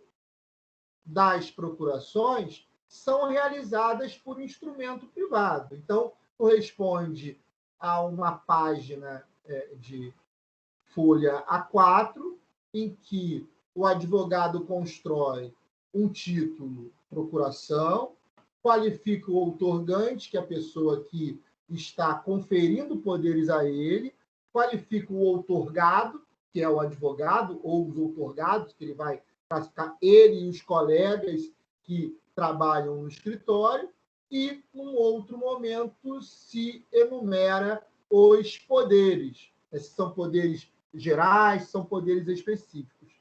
das procurações são realizadas por instrumento privado. Então, corresponde a uma página de folha A4, em que o advogado constrói um título, procuração, qualifica o outorgante, que é a pessoa que está conferindo poderes a ele, qualifica o outorgado, que é o advogado, ou os outorgados, que ele vai classificar ele e os colegas que trabalham no escritório, e, num outro momento, se enumera os poderes. Esses são poderes gerais, são poderes específicos.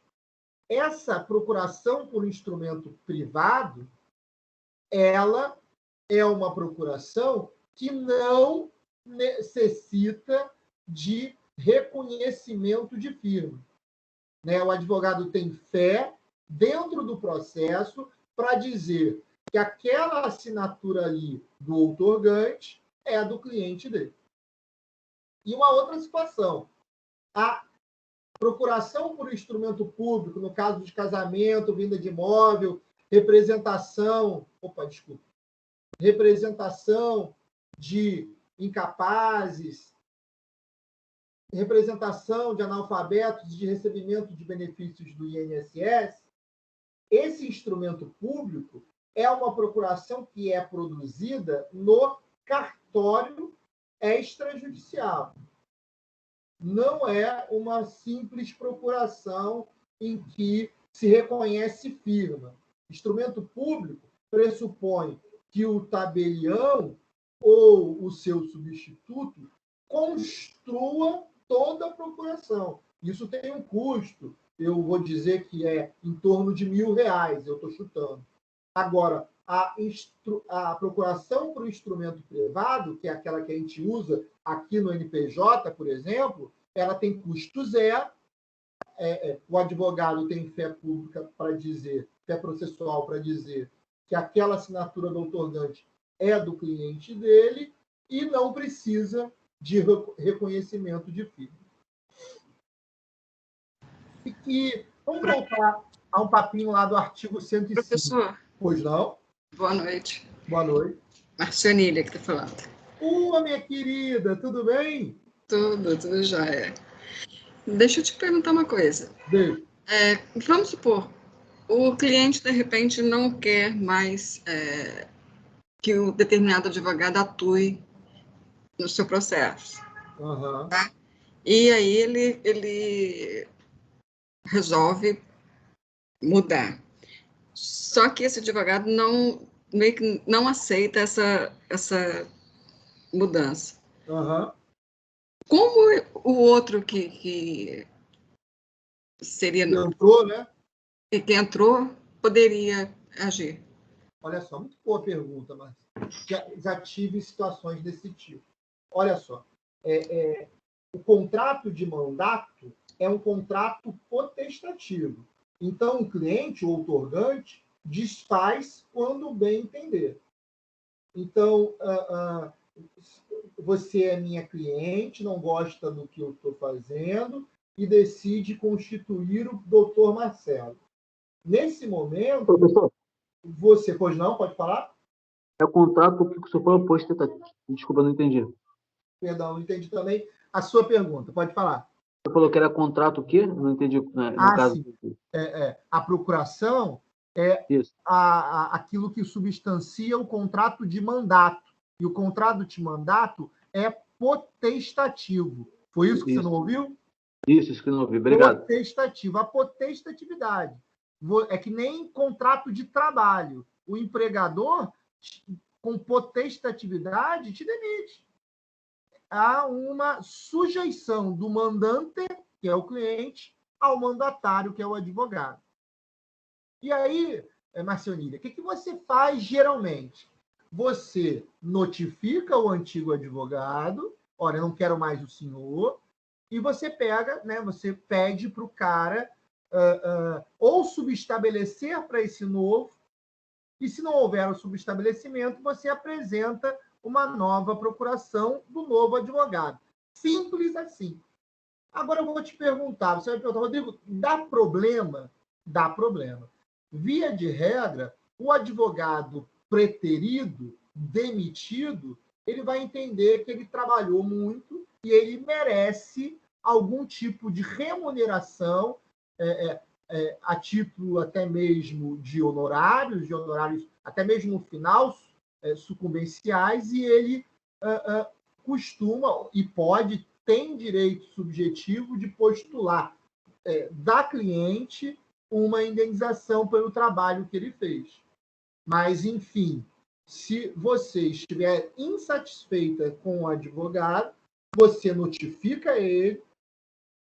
Essa procuração por instrumento privado, ela é uma procuração que não necessita de reconhecimento de firma. O advogado tem fé dentro do processo para dizer que aquela assinatura ali do outorgante é do cliente dele. E uma outra situação, a procuração por instrumento público, no caso de casamento, venda de imóvel, representação de incapazes, representação de analfabetos de recebimento de benefícios do INSS, esse instrumento público é uma procuração que é produzida no cartório extrajudicial. Não é uma simples procuração em que se reconhece firma. Instrumento público pressupõe que o tabelião ou o seu substituto construa toda a procuração. Isso tem um custo. Eu vou dizer que é em torno de R$1.000, eu estou chutando. Agora, a procuração para o instrumento privado, que é aquela que a gente usa aqui no NPJ, por exemplo, ela tem custo zero. O advogado tem fé pública para dizer, fé processual para dizer que aquela assinatura do outorgante é do cliente dele e não precisa de reconhecimento de firma. E vamos voltar a um papinho lá do artigo 105. Professor. Pois não? Boa noite. Boa noite. Marcionília que está falando. Minha querida, tudo bem? Tudo jóia. Deixa eu te perguntar uma coisa. Vamos supor, o cliente, de repente, não quer mais que o determinado advogado atue no seu processo. Uhum. Tá? E aí ele resolve mudar. Só que esse advogado meio que não aceita essa mudança. Uhum. Como o outro que seria... Que entrou, né? E que entrou poderia agir? Olha só, muito boa pergunta, mas já tive situações desse tipo. Olha só, o contrato de mandato é um contrato potestativo. Então, o cliente, o outorgante, desfaz quando bem entender. Então, você é minha cliente, não gosta do que eu estou fazendo e decide constituir o doutor Marcelo. Nesse momento, professor, você... Pois não? Pode falar? É o contrato que o senhor falou potestativo. Desculpa, não entendi. Perdão, não entendi também a sua pergunta. Pode falar. Você falou que era contrato o quê? Não entendi. No caso. Sim. A procuração é aquilo que substancia o contrato de mandato. E o contrato de mandato é potestativo. Foi isso que você não ouviu? Isso que eu não ouvi. Obrigado. Potestativo. A potestatividade é que nem contrato de trabalho. O empregador, com potestatividade, te demite. Há uma sujeição do mandante, que é o cliente, ao mandatário, que é o advogado. E aí, Marcionília, o que você faz geralmente? Você notifica o antigo advogado, olha, eu não quero mais o senhor, e você pega, né, você pede para o cara ou subestabelecer para esse novo, e se não houver o subestabelecimento, você apresenta uma nova procuração do novo advogado. Simples assim. Agora eu vou te perguntar, você vai perguntar, Rodrigo, dá problema? Dá problema. Via de regra, o advogado preterido, demitido, ele vai entender que ele trabalhou muito e ele merece algum tipo de remuneração, a título até mesmo de honorários até mesmo no final, sucumbenciais, e ele costuma e tem direito subjetivo de postular da cliente uma indenização pelo trabalho que ele fez. Mas, enfim, se você estiver insatisfeita com o advogado, você notifica ele,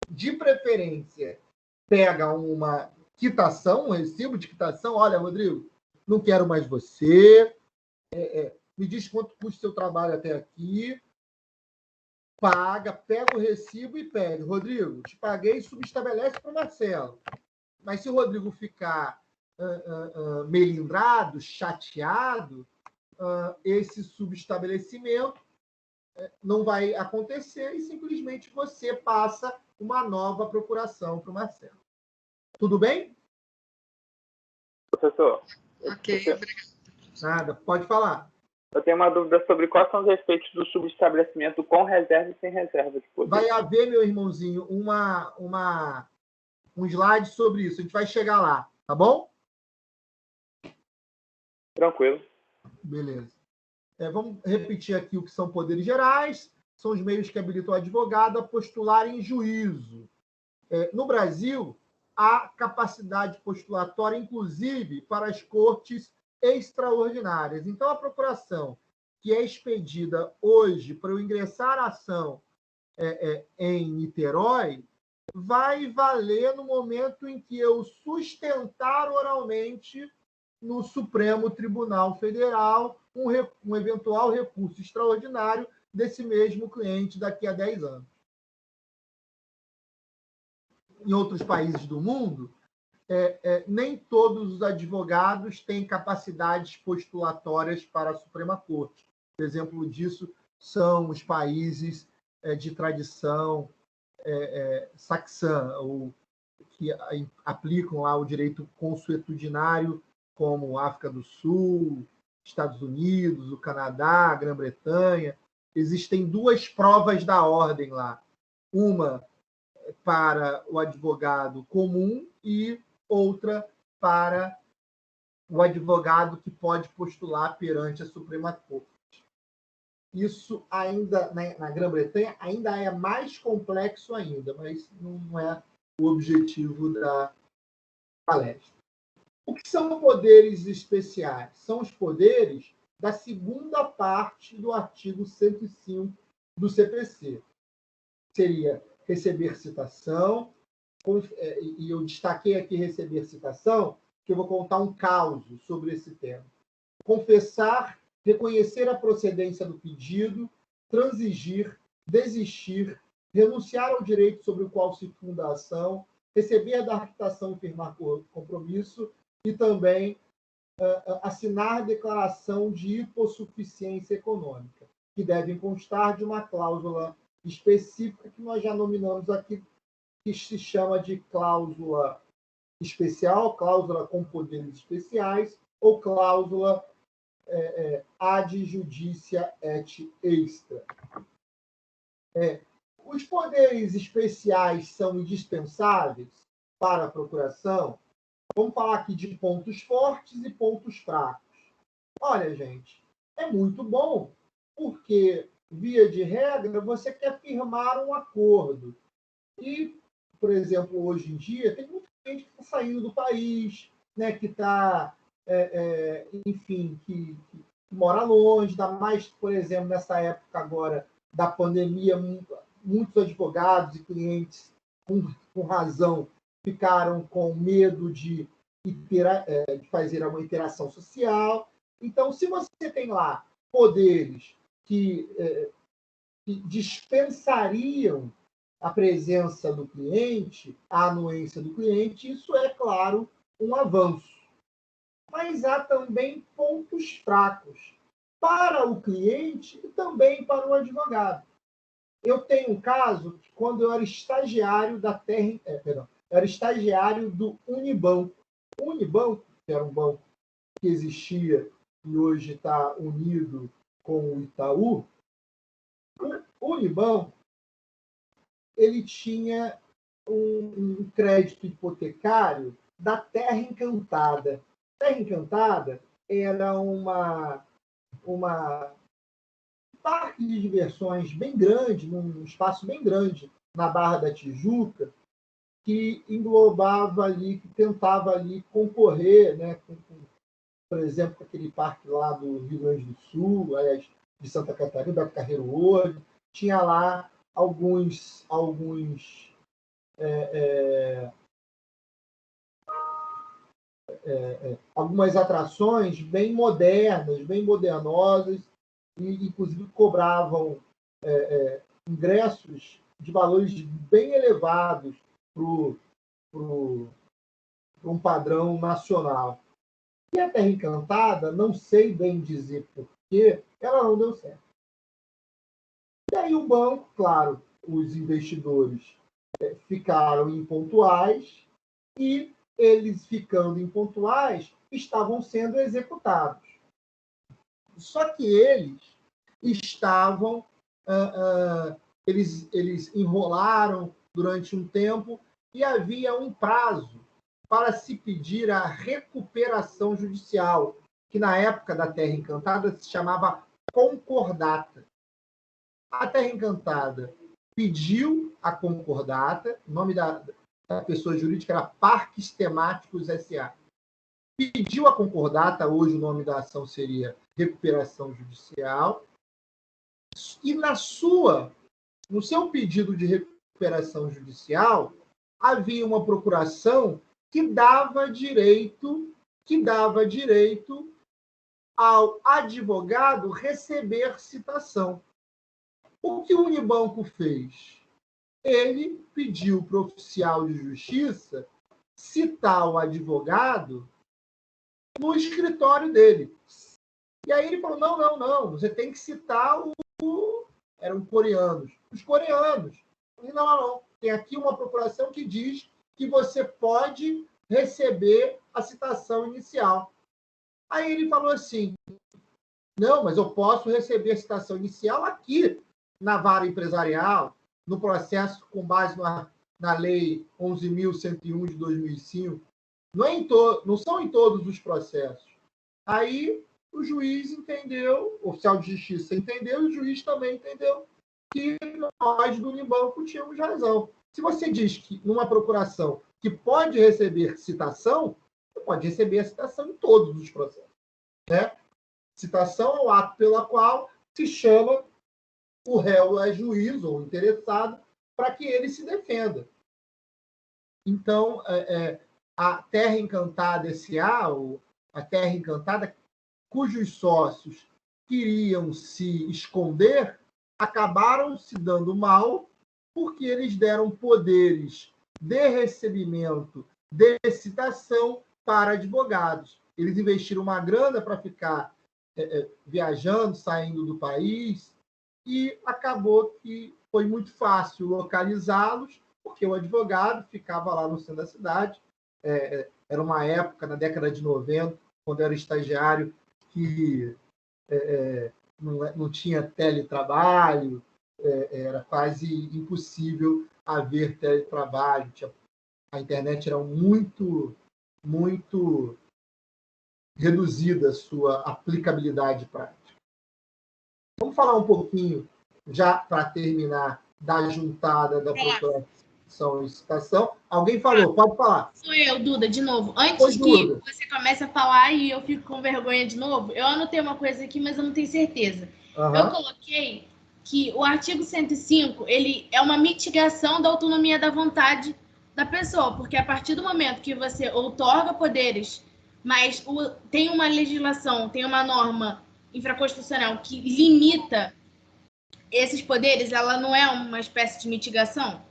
de preferência, pega uma quitação, um recibo de quitação, olha, Rodrigo, não quero mais você, me diz quanto custa o seu trabalho até aqui, paga, pega o recibo e pede, Rodrigo, te paguei, subestabelece para o Marcelo. Mas se o Rodrigo ficar melindrado, chateado, esse subestabelecimento não vai acontecer e simplesmente você passa uma nova procuração para o Marcelo. Tudo bem? Professor. Ok, obrigado. Nada, pode falar. Eu tenho uma dúvida sobre quais são os efeitos do subestabelecimento com reserva e sem reserva de poder. Vai haver, meu irmãozinho, um slide sobre isso. A gente vai chegar lá, tá bom? Tranquilo. Beleza. Vamos repetir aqui o que são poderes gerais. São os meios que habilitam o advogado a postular em juízo. No Brasil, há capacidade postulatória, inclusive, para as cortes extraordinárias. Então, a procuração que é expedida hoje para eu ingressar a ação em Niterói vai valer no momento em que eu sustentar oralmente no Supremo Tribunal Federal um eventual recurso extraordinário desse mesmo cliente daqui a 10 anos. Em outros países do mundo, nem todos os advogados têm capacidades postulatórias para a Suprema Corte. Exemplo disso são os países de tradição saxã, ou que aplicam lá o direito consuetudinário, como África do Sul, Estados Unidos, o Canadá, a Grã-Bretanha. Existem duas provas da ordem lá. Uma para o advogado comum e outra para o advogado que pode postular perante a Suprema Corte. Isso ainda, na Grã-Bretanha, ainda é mais complexo ainda, mas não é o objetivo da palestra. O que são poderes especiais? São os poderes da segunda parte do artigo 105 do CPC. Seria receber citação, e eu destaquei aqui receber citação, que eu vou contar um caso sobre esse tema. Confessar, reconhecer a procedência do pedido, transigir, desistir, renunciar ao direito sobre o qual se funda a ação, receber da arquitação e firmar compromisso, e também assinar declaração de hipossuficiência econômica, que devem constar de uma cláusula específica que nós já nominamos aqui, que se chama de cláusula especial, cláusula com poderes especiais, ou cláusula ad judicia et extra. Os poderes especiais são indispensáveis para a procuração? Vamos falar aqui de pontos fortes e pontos fracos. Olha, gente, é muito bom, porque, via de regra, você quer firmar um acordo. E, por exemplo, hoje em dia, tem muita gente que está saindo do país, né, que está, enfim, que mora longe, ainda mais, por exemplo, nessa época agora da pandemia, muitos advogados e clientes, com razão, ficaram com medo de fazer uma interação social. Então, se você tem lá poderes que dispensariam a presença do cliente, a anuência do cliente, isso é, claro, um avanço. Mas há também pontos fracos para o cliente e também para o advogado. Eu tenho um caso que, quando eu era estagiário era estagiário do Unibanco. O Unibanco, que era um banco que existia e hoje está unido com o Itaú, o Unibanco ele tinha um crédito hipotecário da Terra Encantada. Terra Encantada era uma parque de diversões bem grande, num espaço bem grande na Barra da Tijuca, que englobava ali, que tentava ali concorrer, né, por exemplo, com aquele parque lá do Rio Grande do Sul, aliás, de Santa Catarina, Beto Carreiro World, tinha lá algumas atrações bem modernas, bem modernosas, e inclusive cobravam ingressos de valores bem elevados para um padrão nacional. E a Terra Encantada, não sei bem dizer porquê, ela não deu certo. E aí o banco, claro, os investidores ficaram impontuais e eles ficando impontuais estavam sendo executados. Só que eles estavam, eles enrolaram durante um tempo e havia um prazo para se pedir a recuperação judicial, que na época da Terra Encantada se chamava concordata. A Terra Encantada pediu a concordata, o nome da pessoa jurídica era Parques Temáticos S.A. Pediu a concordata, hoje o nome da ação seria recuperação judicial, e no seu pedido de recuperação judicial, havia uma procuração que dava direito ao advogado receber citação. O que o Unibanco fez? Ele pediu para o oficial de justiça citar o advogado no escritório dele. E aí ele falou, não, você tem que citar eram coreanos. Os coreanos. Não. Tem aqui uma procuração que diz que você pode receber a citação inicial. Aí ele falou assim, não, mas eu posso receber a citação inicial aqui, na vara empresarial, no processo com base na Lei 11.101 de 2005. Não são em todos os processos. Aí o juiz entendeu, o oficial de justiça entendeu, e o juiz também entendeu que nós do Unibanco tínhamos razão. Se você diz que numa procuração que pode receber citação, você pode receber a citação em todos os processos. Né? Citação é o ato pela qual se chama o réu a juiz ou interessado para que ele se defenda. Então, a Terra Encantada S.A., ou a Terra Encantada, cujos sócios queriam se esconder, acabaram se dando mal porque eles deram poderes de recebimento, de citação para advogados. Eles investiram uma grana para ficar viajando, saindo do país, e acabou que foi muito fácil localizá-los, porque o advogado ficava lá no centro da cidade. Era uma época, na década de 90, quando eu era estagiário, que não tinha teletrabalho, era quase impossível haver teletrabalho. A internet era muito, muito reduzida a sua aplicabilidade prática. Vamos falar um pouquinho, já para terminar, da juntada da procuração e citação. Alguém falou, pode falar. Sou eu, Duda, de novo. Antes que você comece a falar e eu fico com vergonha de novo, eu anotei uma coisa aqui, mas eu não tenho certeza. Eu coloquei que o artigo 105, ele é uma mitigação da autonomia da vontade da pessoa, porque a partir do momento que você outorga poderes, mas tem uma legislação, tem uma norma infraconstitucional que limita esses poderes, ela não é uma espécie de mitigação?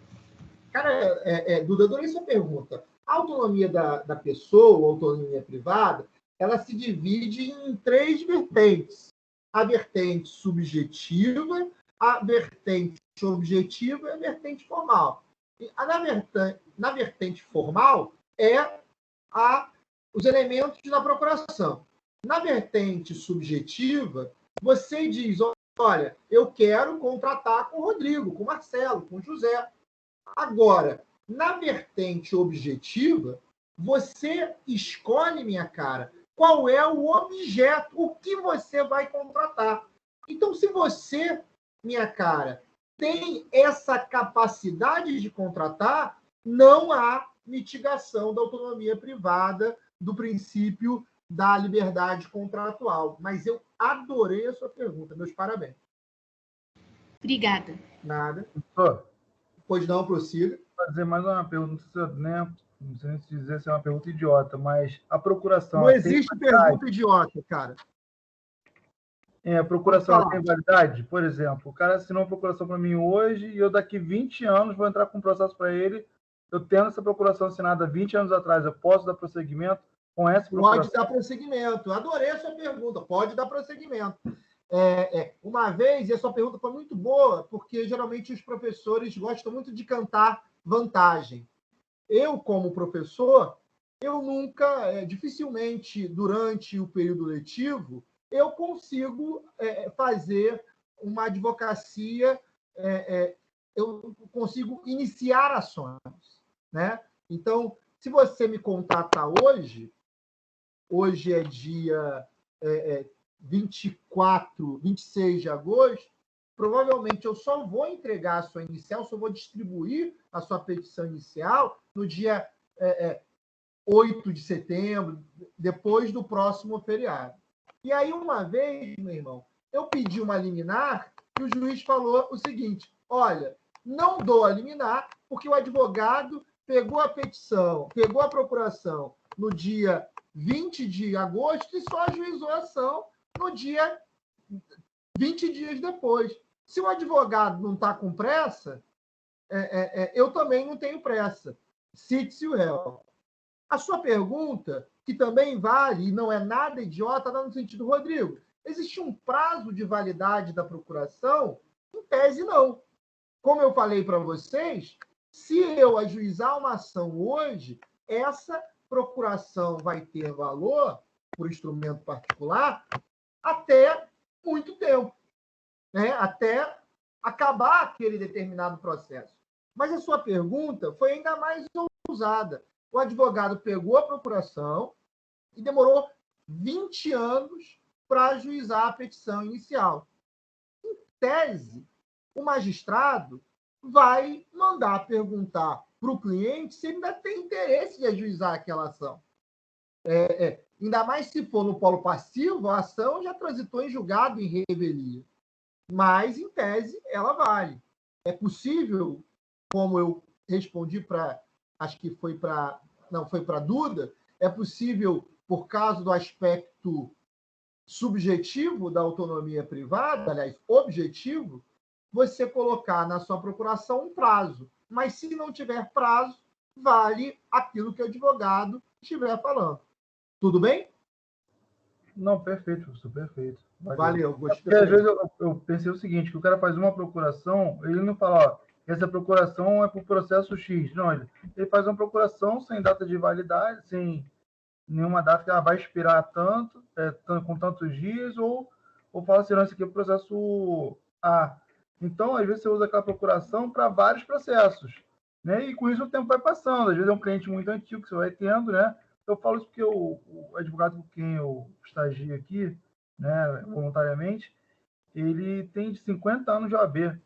Cara, Duda, adorei sua pergunta. A autonomia da pessoa, a autonomia privada, ela se divide em 3 vertentes. A vertente subjetiva, a vertente objetiva e a vertente formal. Na vertente formal, os elementos da procuração. Na vertente subjetiva, você diz, olha, eu quero contratar com o Rodrigo, com o Marcelo, com o José. Agora, na vertente objetiva, você escolhe, minha cara, qual é o objeto, o que você vai contratar. Então, se você, minha cara, tem essa capacidade de contratar, não há mitigação da autonomia privada, do princípio da liberdade contratual. Mas eu adorei a sua pergunta. Meus parabéns. Obrigada. Nada. Professor, pois não, prossiga. Vou fazer mais uma pergunta, não sei se dizer se é uma pergunta idiota, mas a procuração... Não existe pergunta idiota, cara. A procuração tem validade? Por exemplo, o cara assinou uma procuração para mim hoje e eu daqui 20 anos vou entrar com um processo para ele eu tendo essa procuração assinada 20 anos atrás, eu posso dar prosseguimento com essa procuração? Pode dar prosseguimento. Adorei a sua pergunta. Pode dar prosseguimento. Uma vez, e a sua pergunta foi muito boa, porque geralmente os professores gostam muito de cantar vantagem. Eu, como professor, eu nunca, dificilmente, durante o período letivo, eu consigo fazer uma advocacia, eu consigo iniciar ações, né? Então, se você me contatar hoje é dia 26 de agosto, provavelmente eu só vou entregar a sua inicial, só vou distribuir a sua petição inicial no dia 8 de setembro, depois do próximo feriado. E aí, uma vez, meu irmão, eu pedi uma liminar e o juiz falou o seguinte: olha, não dou a liminar porque o advogado pegou a petição, pegou a procuração no dia 20 de agosto e só ajuizou a ação no dia 20 dias depois. Se o advogado não está com pressa, eu também não tenho pressa. Cite-se o réu. A sua pergunta, que também vale, e não é nada idiota, está no sentido, Rodrigo, existe um prazo de validade da procuração? Em tese, não. Como eu falei para vocês, se eu ajuizar uma ação hoje, essa procuração vai ter valor, por instrumento particular, até muito tempo, né? Até acabar aquele determinado processo. Mas a sua pergunta foi ainda mais ousada. O advogado pegou a procuração e demorou 20 anos para ajuizar a petição inicial. Em tese, o magistrado vai mandar perguntar para o cliente se ele ainda tem interesse de ajuizar aquela ação. Ainda mais se for no polo passivo, a ação já transitou em julgado em revelia. Mas, em tese, ela vale. É possível, como eu respondi para... Acho que foi para... Não, foi para a Duda. É possível, por causa do aspecto subjetivo da autonomia privada, aliás, objetivo, você colocar na sua procuração um prazo. Mas, se não tiver prazo, vale aquilo que o advogado estiver falando. Tudo bem? Não, perfeito, professor, perfeito. Valeu, gostei. Porque às vezes eu pensei o seguinte, que o cara faz uma procuração, ele não fala, ó, essa procuração é por processo X. Não, ele faz uma procuração sem data de validade, sem nenhuma data que ela vai expirar tanto, com tantos dias, ou fala assim, não, isso aqui é o processo A. Então, às vezes, você usa aquela procuração para vários processos, né? E com isso o tempo vai passando. Às vezes é um cliente muito antigo que você vai tendo, né? Eu falo isso porque o advogado com quem eu estagio aqui, né, voluntariamente, ele tem de 50 anos de OAB.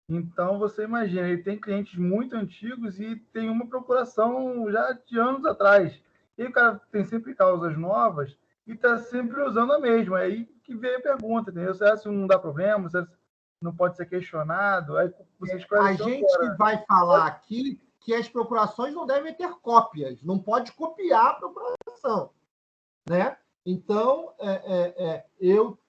Então, você imagina, ele tem clientes muito antigos e tem uma procuração já de anos atrás. E o cara tem sempre causas novas e está sempre usando a mesma. É aí que veio a pergunta, entendeu? Se não dá problema, se não pode ser questionado. Aí você a gente vai falar aqui que as procurações não devem ter cópias, não pode copiar a procuração, né? Então, eu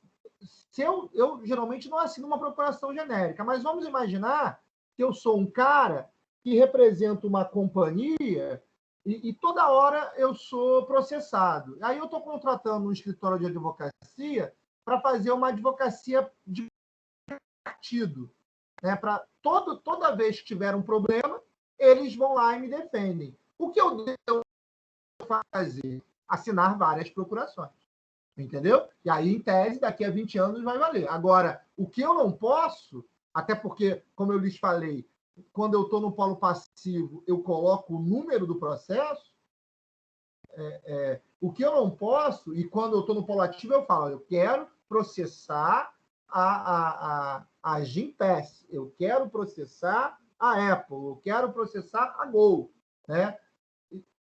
geralmente não assino uma procuração genérica, mas vamos imaginar que eu sou um cara que representa uma companhia e toda hora eu sou processado. Aí eu estou contratando um escritório de advocacia para fazer uma advocacia de partido, né? Para toda vez que tiver um problema, eles vão lá e me defendem. O que eu devo fazer? Assinar várias procurações. Entendeu? E aí, em tese, daqui a 20 anos vai valer. Agora, o que eu não posso, até porque, como eu lhes falei, quando eu estou no polo passivo, eu coloco o número do processo, o que eu não posso, e quando eu estou no polo ativo, eu falo, eu quero processar a Gympass, eu quero processar a Apple, eu quero processar a Gol, né?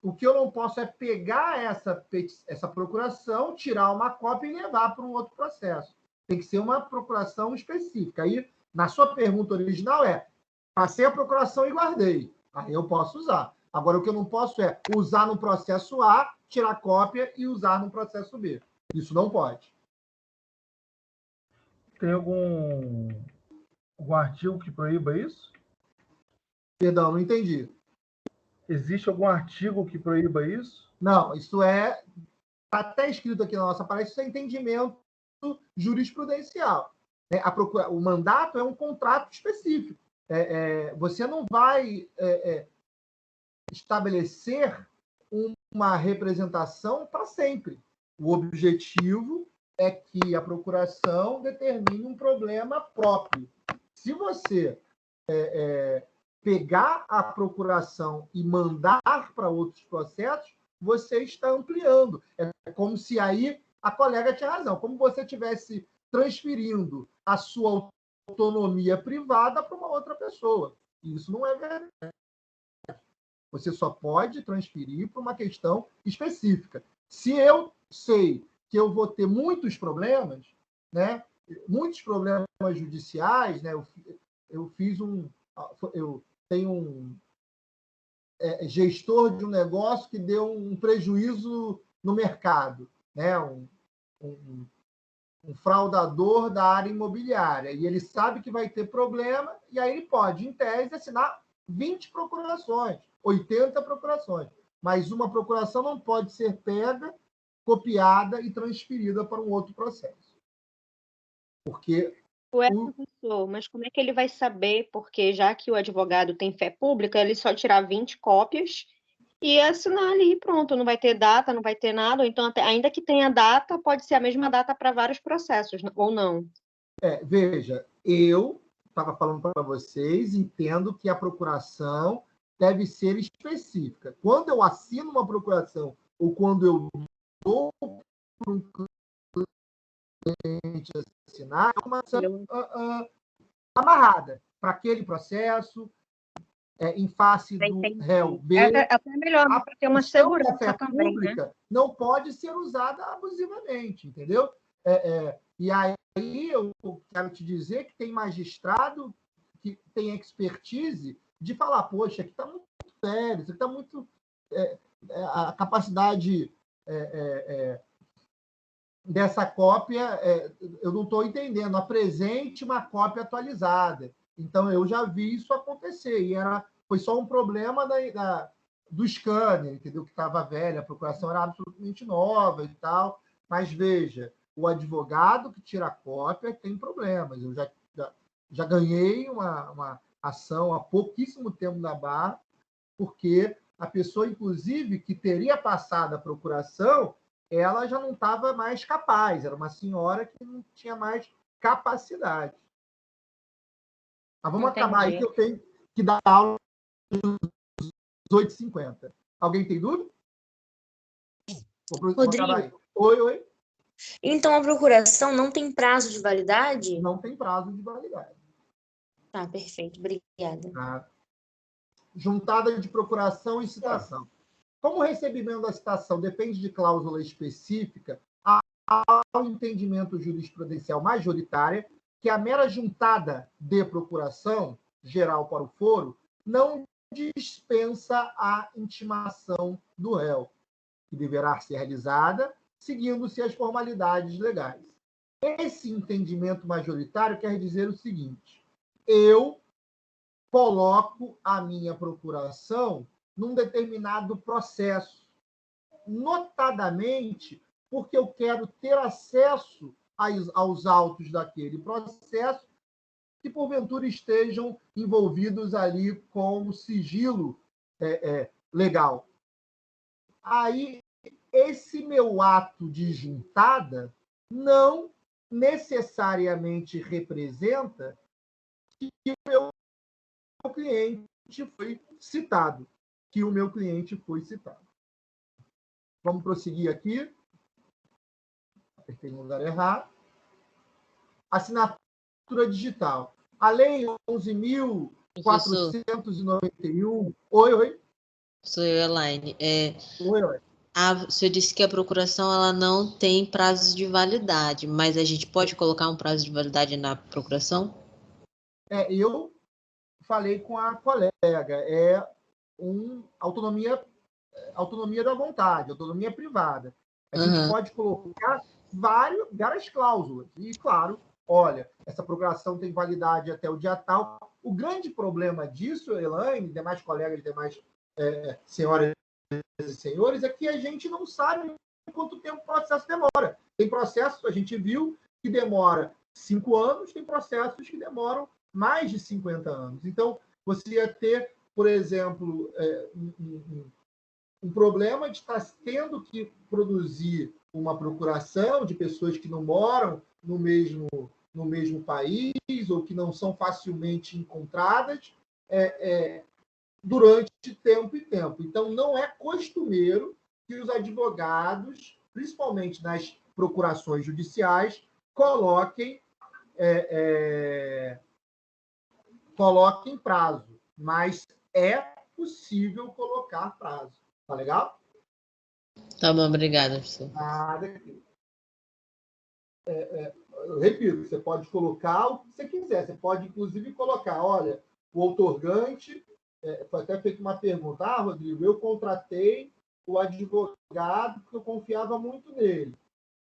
O que eu não posso é pegar essa procuração, tirar uma cópia e levar para um outro processo. Tem que ser uma procuração específica. Aí, na sua pergunta original, passei a procuração e guardei. Aí eu posso usar. Agora, o que eu não posso é usar no processo A, tirar cópia e usar no processo B. Isso não pode. Tem algum artigo que proíba isso? Perdão, não entendi. Existe algum artigo que proíba isso? Não, isso está até escrito aqui na nossa palestra, isso é entendimento jurisprudencial. O mandato é um contrato específico. Você não vai estabelecer uma representação para sempre. O objetivo é que a procuração determine um problema próprio. Se você pegar a procuração e mandar para outros processos, você está ampliando. É como se aí a colega tinha razão, como você estivesse transferindo a sua autonomia privada para uma outra pessoa. Isso não é verdade. Você só pode transferir para uma questão específica. Se eu sei que eu vou ter muitos problemas, né? Muitos problemas judiciais, né? Eu tenho um gestor de um negócio que deu um prejuízo no mercado, né? Um fraudador da área imobiliária, e ele sabe que vai ter problema, e aí ele pode, em tese, assinar 20 procurações, 80 procurações, mas uma procuração não pode ser pega, copiada e transferida para um outro processo. Porque... professor, mas como é que ele vai saber? Porque já que o advogado tem fé pública, ele só tirar 20 cópias e assinar ali, pronto, não vai ter data, não vai ter nada, ou então, ainda que tenha data, pode ser a mesma data para vários processos, ou não? Veja, eu estava falando para vocês, entendo que a procuração deve ser específica. Quando eu assino uma procuração, ou quando eu dou para um cliente assinar, é uma ação amarrada para aquele processo, em face do réu B. É até melhor, para ter uma segurança fé também, pública, né? não pode ser usada abusivamente, entendeu? E aí eu quero te dizer que tem magistrado que tem expertise de falar, poxa, aqui está muito sério, isso aqui está muito... a capacidade dessa cópia, eu não estou entendendo. Apresente uma cópia atualizada. Então, eu já vi isso acontecer. E foi só um problema do scanner, entendeu? Que estava velha, a procuração era absolutamente nova e tal. Mas, veja, o advogado que tira a cópia tem problemas. Eu já ganhei uma ação há pouquíssimo tempo na Barra, porque a pessoa, inclusive, que teria passado a procuração, ela já não estava mais capaz. Era uma senhora que não tinha mais capacidade. Mas vamos acabar aí, que eu tenho que dar aula às 8h50. Alguém tem dúvida? Rodrigo. Oi. Então, a procuração não tem prazo de validade? Não tem prazo de validade. Tá, perfeito. Obrigada. Tá. Juntada de procuração e citação. Como o recebimento da citação depende de cláusula específica, há um entendimento jurisprudencial majoritário que a mera juntada de procuração geral para o foro não dispensa a intimação do réu, que deverá ser realizada seguindo-se as formalidades legais. Esse entendimento majoritário quer dizer o seguinte: eu coloco a minha procuração num determinado processo, notadamente porque eu quero ter acesso aos autos daquele processo que, porventura, estejam envolvidos ali com o sigilo legal. Aí, esse meu ato de juntada não necessariamente representa que o meu cliente foi citado. Vamos prosseguir aqui. Apertei no lugar errado. Assinatura digital. A Lei 11.491... Oi. Sou eu, Elaine. Oi. O senhor disse que a procuração ela não tem prazo de validade, mas a gente pode colocar um prazo de validade na procuração? Eu falei com a colega. Autonomia da vontade, autonomia privada. A gente pode colocar várias cláusulas. E, claro, olha, essa procuração tem validade até o dia tal. O grande problema disso, Elaine, demais colegas, demais senhoras e senhores, é que a gente não sabe quanto tempo o processo demora. Tem processos, a gente viu, que demora 5 anos, tem processos que demoram mais de 50 anos. Então, você ia ter, por exemplo, um problema de estar tendo que produzir uma procuração de pessoas que não moram no mesmo país ou que não são facilmente encontradas durante tempo e tempo. Então, não é costumeiro que os advogados, principalmente nas procurações judiciais, coloquem prazo, mas é possível colocar prazo. Tá legal? Tá bom, obrigada, professor. Nada. Eu repito, você pode colocar o que você quiser. Você pode, inclusive, colocar, olha, o outorgante, foi até feita uma pergunta, Rodrigo, eu contratei o advogado porque eu confiava muito nele.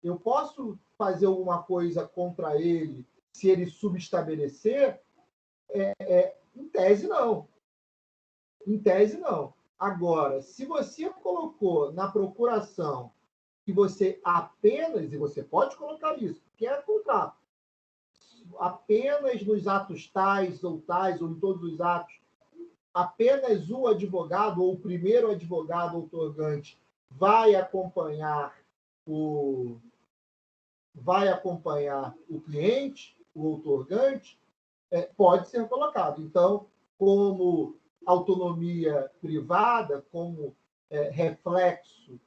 Eu posso fazer alguma coisa contra ele se ele subestabelecer? Em tese, não. Em tese, não. Agora, se você colocou na procuração que você apenas, e você pode colocar isso, que é contrato, apenas nos atos tais, ou em todos os atos, apenas o advogado, ou o primeiro advogado outorgante, vai acompanhar o cliente, o outorgante, pode ser colocado. Então, como autonomia privada, como reflexo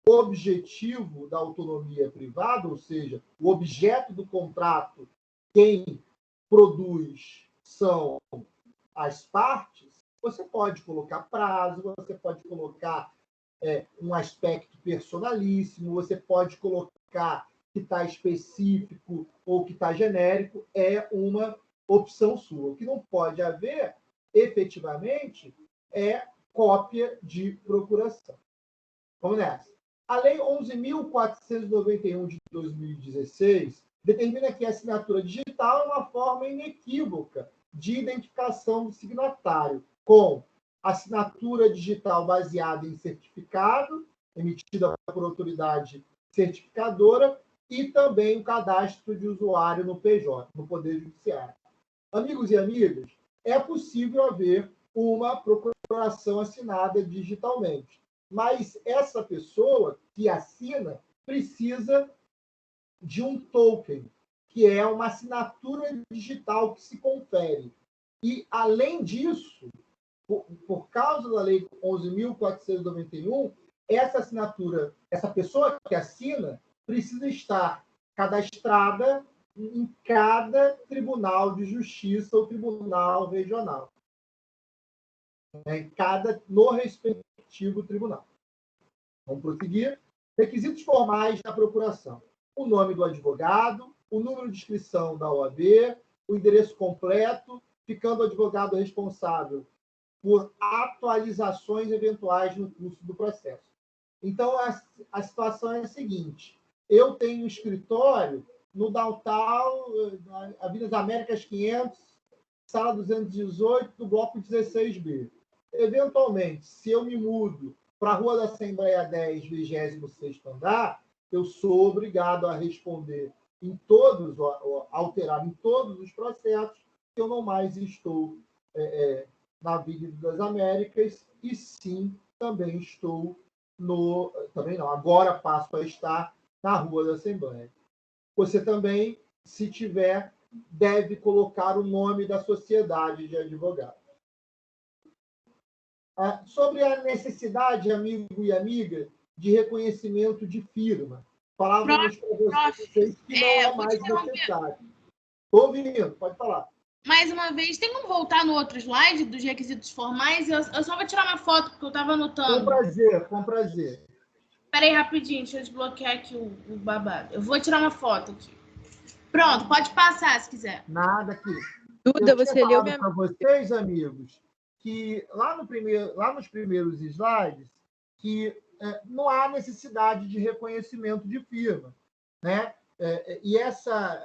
objetivo da autonomia privada, ou seja, o objeto do contrato, quem produz são as partes, você pode colocar prazo, você pode colocar um aspecto personalíssimo, você pode colocar que está específico ou que está genérico, é uma opção sua. O que não pode haver, efetivamente, é cópia de procuração. Vamos nessa. A Lei 11.491 de 2016 determina que a assinatura digital é uma forma inequívoca de identificação do signatário, com assinatura digital baseada em certificado, emitida por autoridade certificadora, e também o cadastro de usuário no PJ, no Poder Judiciário. Amigos e amigas, é possível haver uma procuração assinada digitalmente, mas essa pessoa que assina precisa de um token, que é uma assinatura digital que se confere. E, além disso, por causa da Lei 11.491, essa assinatura, essa pessoa que assina, precisa estar cadastrada em cada tribunal de justiça ou tribunal regional. No respectivo tribunal. Vamos prosseguir. Requisitos formais da procuração. O nome do advogado, o número de inscrição da OAB, o endereço completo, ficando o advogado responsável por atualizações eventuais no curso do processo. Então, a situação é a seguinte. Eu tenho um escritório no Downtown, Avenida das Américas 500, sala 218, do bloco 16B. Eventualmente, se eu me mudo para a Rua da Assembleia 10, 26º andar, eu sou obrigado a responder alterar em todos os processos, que eu não mais estou na Avenida das Américas, e sim, também estou também não, agora passo a estar na Rua da Assembleia. Você também, se tiver, deve colocar o nome da sociedade de advogados. Sobre a necessidade, amigo e amiga, de reconhecimento de firma. Falávamos para vocês que não é mais necessário. Estou ouvindo, pode falar. Mais uma vez, tem como voltar no outro slide dos requisitos formais? Eu só vou tirar uma foto, porque eu estava anotando. Com prazer. Espera aí, rapidinho, deixa eu desbloquear aqui o babado. Eu vou tirar uma foto aqui. Pronto, pode passar, se quiser. Nada aqui. Duda, você leu minha... para vocês, amigos, que lá nos primeiros slides, que não há necessidade de reconhecimento de firma, né? E essa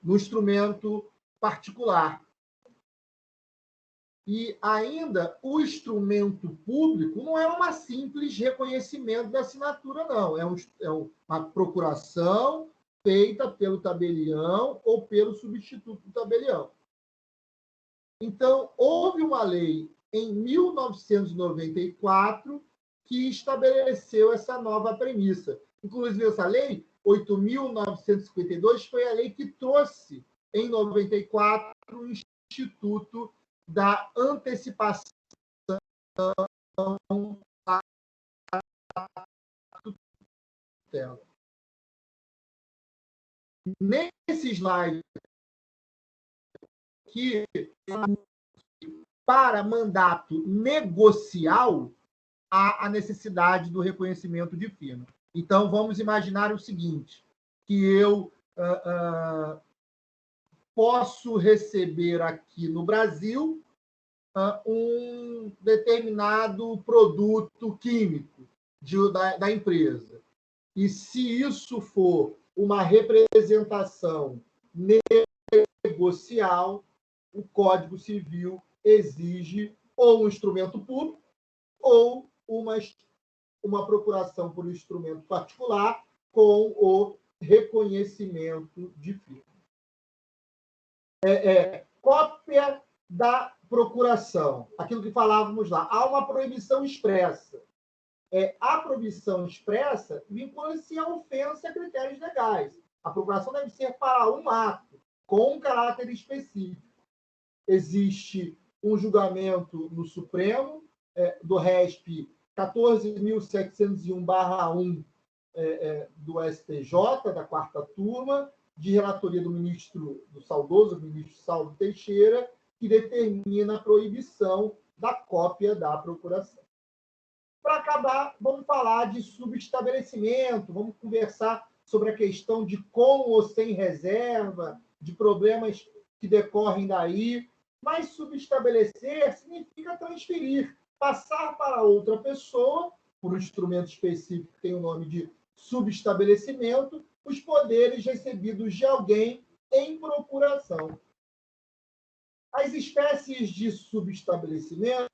no instrumento particular. E ainda o instrumento público não é uma simples reconhecimento da assinatura, não. É uma procuração feita pelo tabelião ou pelo substituto do tabelião. Então, houve uma lei em 1994 que estabeleceu essa nova premissa. Inclusive, essa lei, 8.952, foi a lei que trouxe, em 94, o Instituto da Antecipação da tutela. Nesse slide aqui, para mandato negocial, há a necessidade do reconhecimento de firma. Então, vamos imaginar o seguinte, que eu posso receber aqui no Brasil um determinado produto químico da empresa. E se isso for uma representação negocial, o Código Civil exige ou um instrumento público ou uma procuração por instrumento particular com o reconhecimento de firma. Cópia da procuração, aquilo que falávamos lá. Há uma proibição expressa. A proibição expressa vincula-se à ofensa a critérios legais. A procuração deve ser para um ato, com um caráter específico. Existe um julgamento no Supremo, do RESP 14.701/1 do STJ, da 4ª turma, de relatoria do saudoso ministro Saulo Teixeira, que determina a proibição da cópia da procuração. Para acabar, vamos falar de subestabelecimento, vamos conversar sobre a questão de com ou sem reserva, de problemas que decorrem daí. Mas subestabelecer significa transferir, passar para outra pessoa, por um instrumento específico que tem o nome de subestabelecimento, os poderes recebidos de alguém em procuração. As espécies de subestabelecimento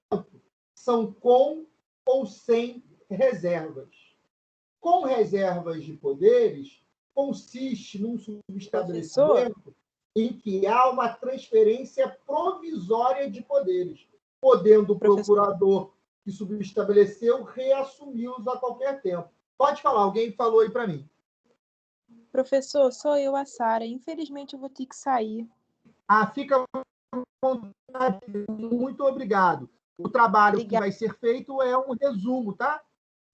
são com ou sem reservas. Com reservas de poderes, consiste num subestabelecimento em que há uma transferência provisória de poderes, podendo o procurador que subestabeleceu reassumi-los a qualquer tempo. Pode falar, alguém falou aí para mim. Professor, sou eu, a Sara. Infelizmente, eu vou ter que sair. Fica com vontade. Muito obrigado. O trabalho que vai ser feito é um resumo, tá?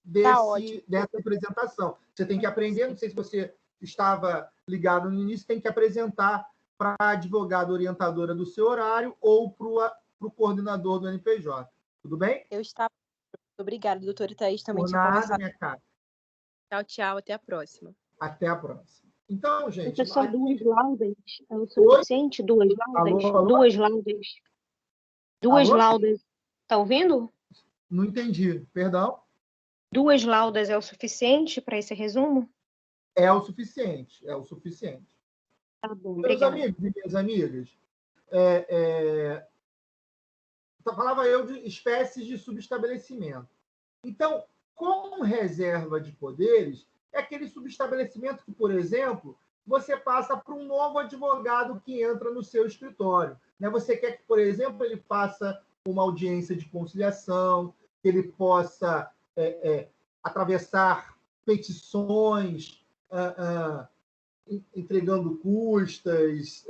Dessa apresentação. Você tem que aprender, não sei se você estava ligado no início, tem que apresentar para a advogada orientadora do seu horário ou para o coordenador do NPJ. Tudo bem? Eu estava. Obrigada, doutora Thaís. Também tinha conversado. Minha cara. Tchau, tchau. Até a próxima. Até a próxima. Então, gente... Professor, duas laudas é o suficiente? Duas laudas? Alô? Duas laudas. Duas laudas. Está ouvindo? Não entendi. Perdão? 2 laudas é o suficiente para esse resumo? É o suficiente. É o suficiente. Tá bom, meus amigos e minhas amigas, falava eu de espécies de subestabelecimento. Então, com reserva de poderes, é aquele subestabelecimento que, por exemplo, você passa para um novo advogado que entra no seu escritório. Você quer que, por exemplo, ele faça uma audiência de conciliação, que ele possa atravessar petições, entregando custas,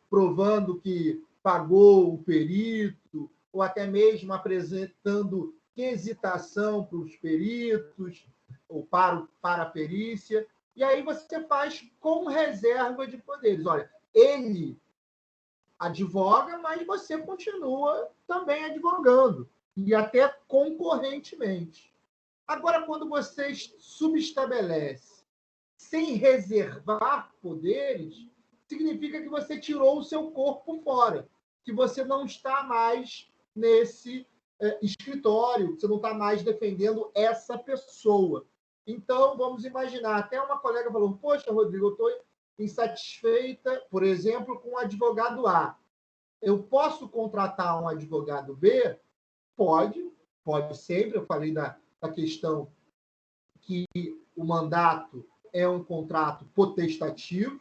provando que pagou o perito, ou até mesmo apresentando quesitação para os peritos, ou para a perícia. E aí você faz com reserva de poderes. Olha, ele advoga, mas você continua também advogando, e até concorrentemente. Agora, quando você subestabelece sem reservar poderes, significa que você tirou o seu corpo fora, que você não está mais nesse escritório, que você não está mais defendendo essa pessoa. Então, vamos imaginar, até uma colega falou, poxa, Rodrigo, eu estou insatisfeita, por exemplo, com o advogado A. Eu posso contratar um advogado B? Pode sempre. Eu falei da questão que o mandato é um contrato potestativo,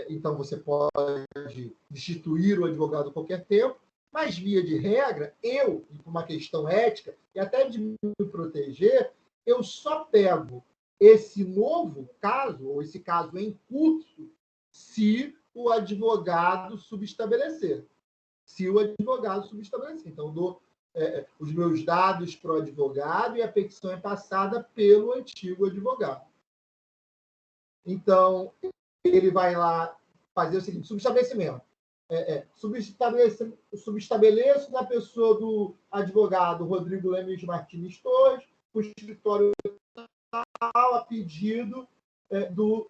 então você pode destituir o advogado a qualquer tempo, mas, via de regra, por uma questão ética, e até de me proteger, eu só pego esse novo caso, ou esse caso em curso, se o advogado subestabelecer. Então, dou os meus dados para o advogado e a petição é passada pelo antigo advogado. Então, ele vai lá fazer o seguinte: subestabelecimento. Subestabeleço na pessoa do advogado Rodrigo Lemes Martins Torres, o escritório tal, a pedido do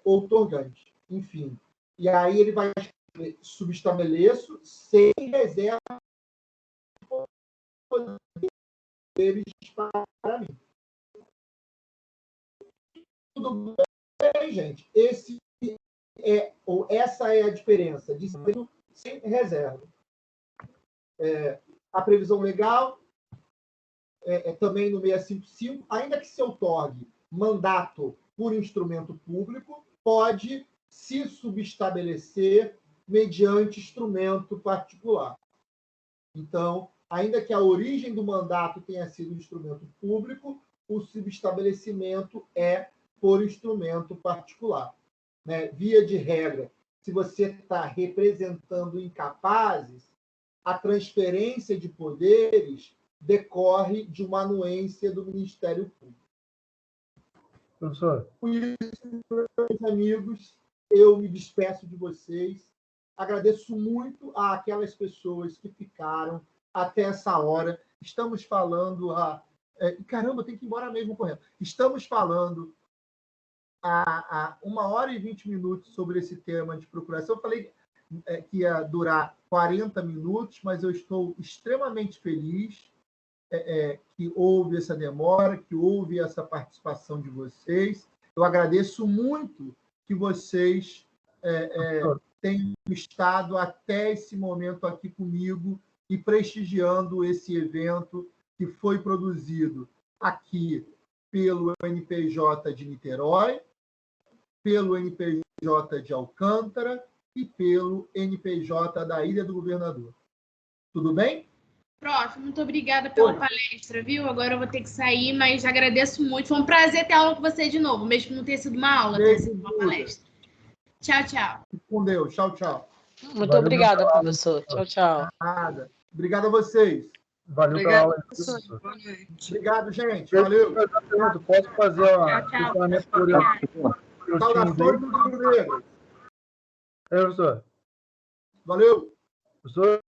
outorgante. Enfim. E aí ele vai subestabeleço sem reserva deles para mim. Tudo bem, gente? Essa é a diferença de sem reserva. A previsão legal também no 655, ainda que se outorgue mandato por instrumento público, pode se subestabelecer mediante instrumento particular. Então, ainda que a origem do mandato tenha sido instrumento público, o subestabelecimento é por instrumento particular. Né? Via de regra, se você está representando incapazes, a transferência de poderes decorre de uma anuência do Ministério Público. Professor. Com isso, meus amigos, eu me despeço de vocês. Agradeço muito àquelas pessoas que ficaram até essa hora. Estamos falando caramba, eu tenho que ir embora mesmo correndo. Estamos falando há 1h20 sobre esse tema de procuração. Eu falei que ia durar 40 minutos, mas eu estou extremamente feliz que houve essa demora, que houve essa participação de vocês. Eu agradeço muito que vocês tenham estado até esse momento aqui comigo e prestigiando esse evento que foi produzido aqui pelo NPJ de Niterói, pelo NPJ de Alcântara e pelo NPJ da Ilha do Governador. Tudo bem? Prof, muito obrigada pela palestra, viu? Agora eu vou ter que sair, mas agradeço muito. Foi um prazer ter aula com você de novo, mesmo que não tenha sido uma aula, ter sido uma palestra. Tchau, tchau. Com Deus. Tchau, tchau. Muito obrigada, professor. Tchau, tchau. Nada. Obrigado a vocês. Valeu pela aula. Professor. Obrigado, gente. Valeu. Posso fazer um questionamento por Saudações do Rio Negro. Professor. Valeu. Professor.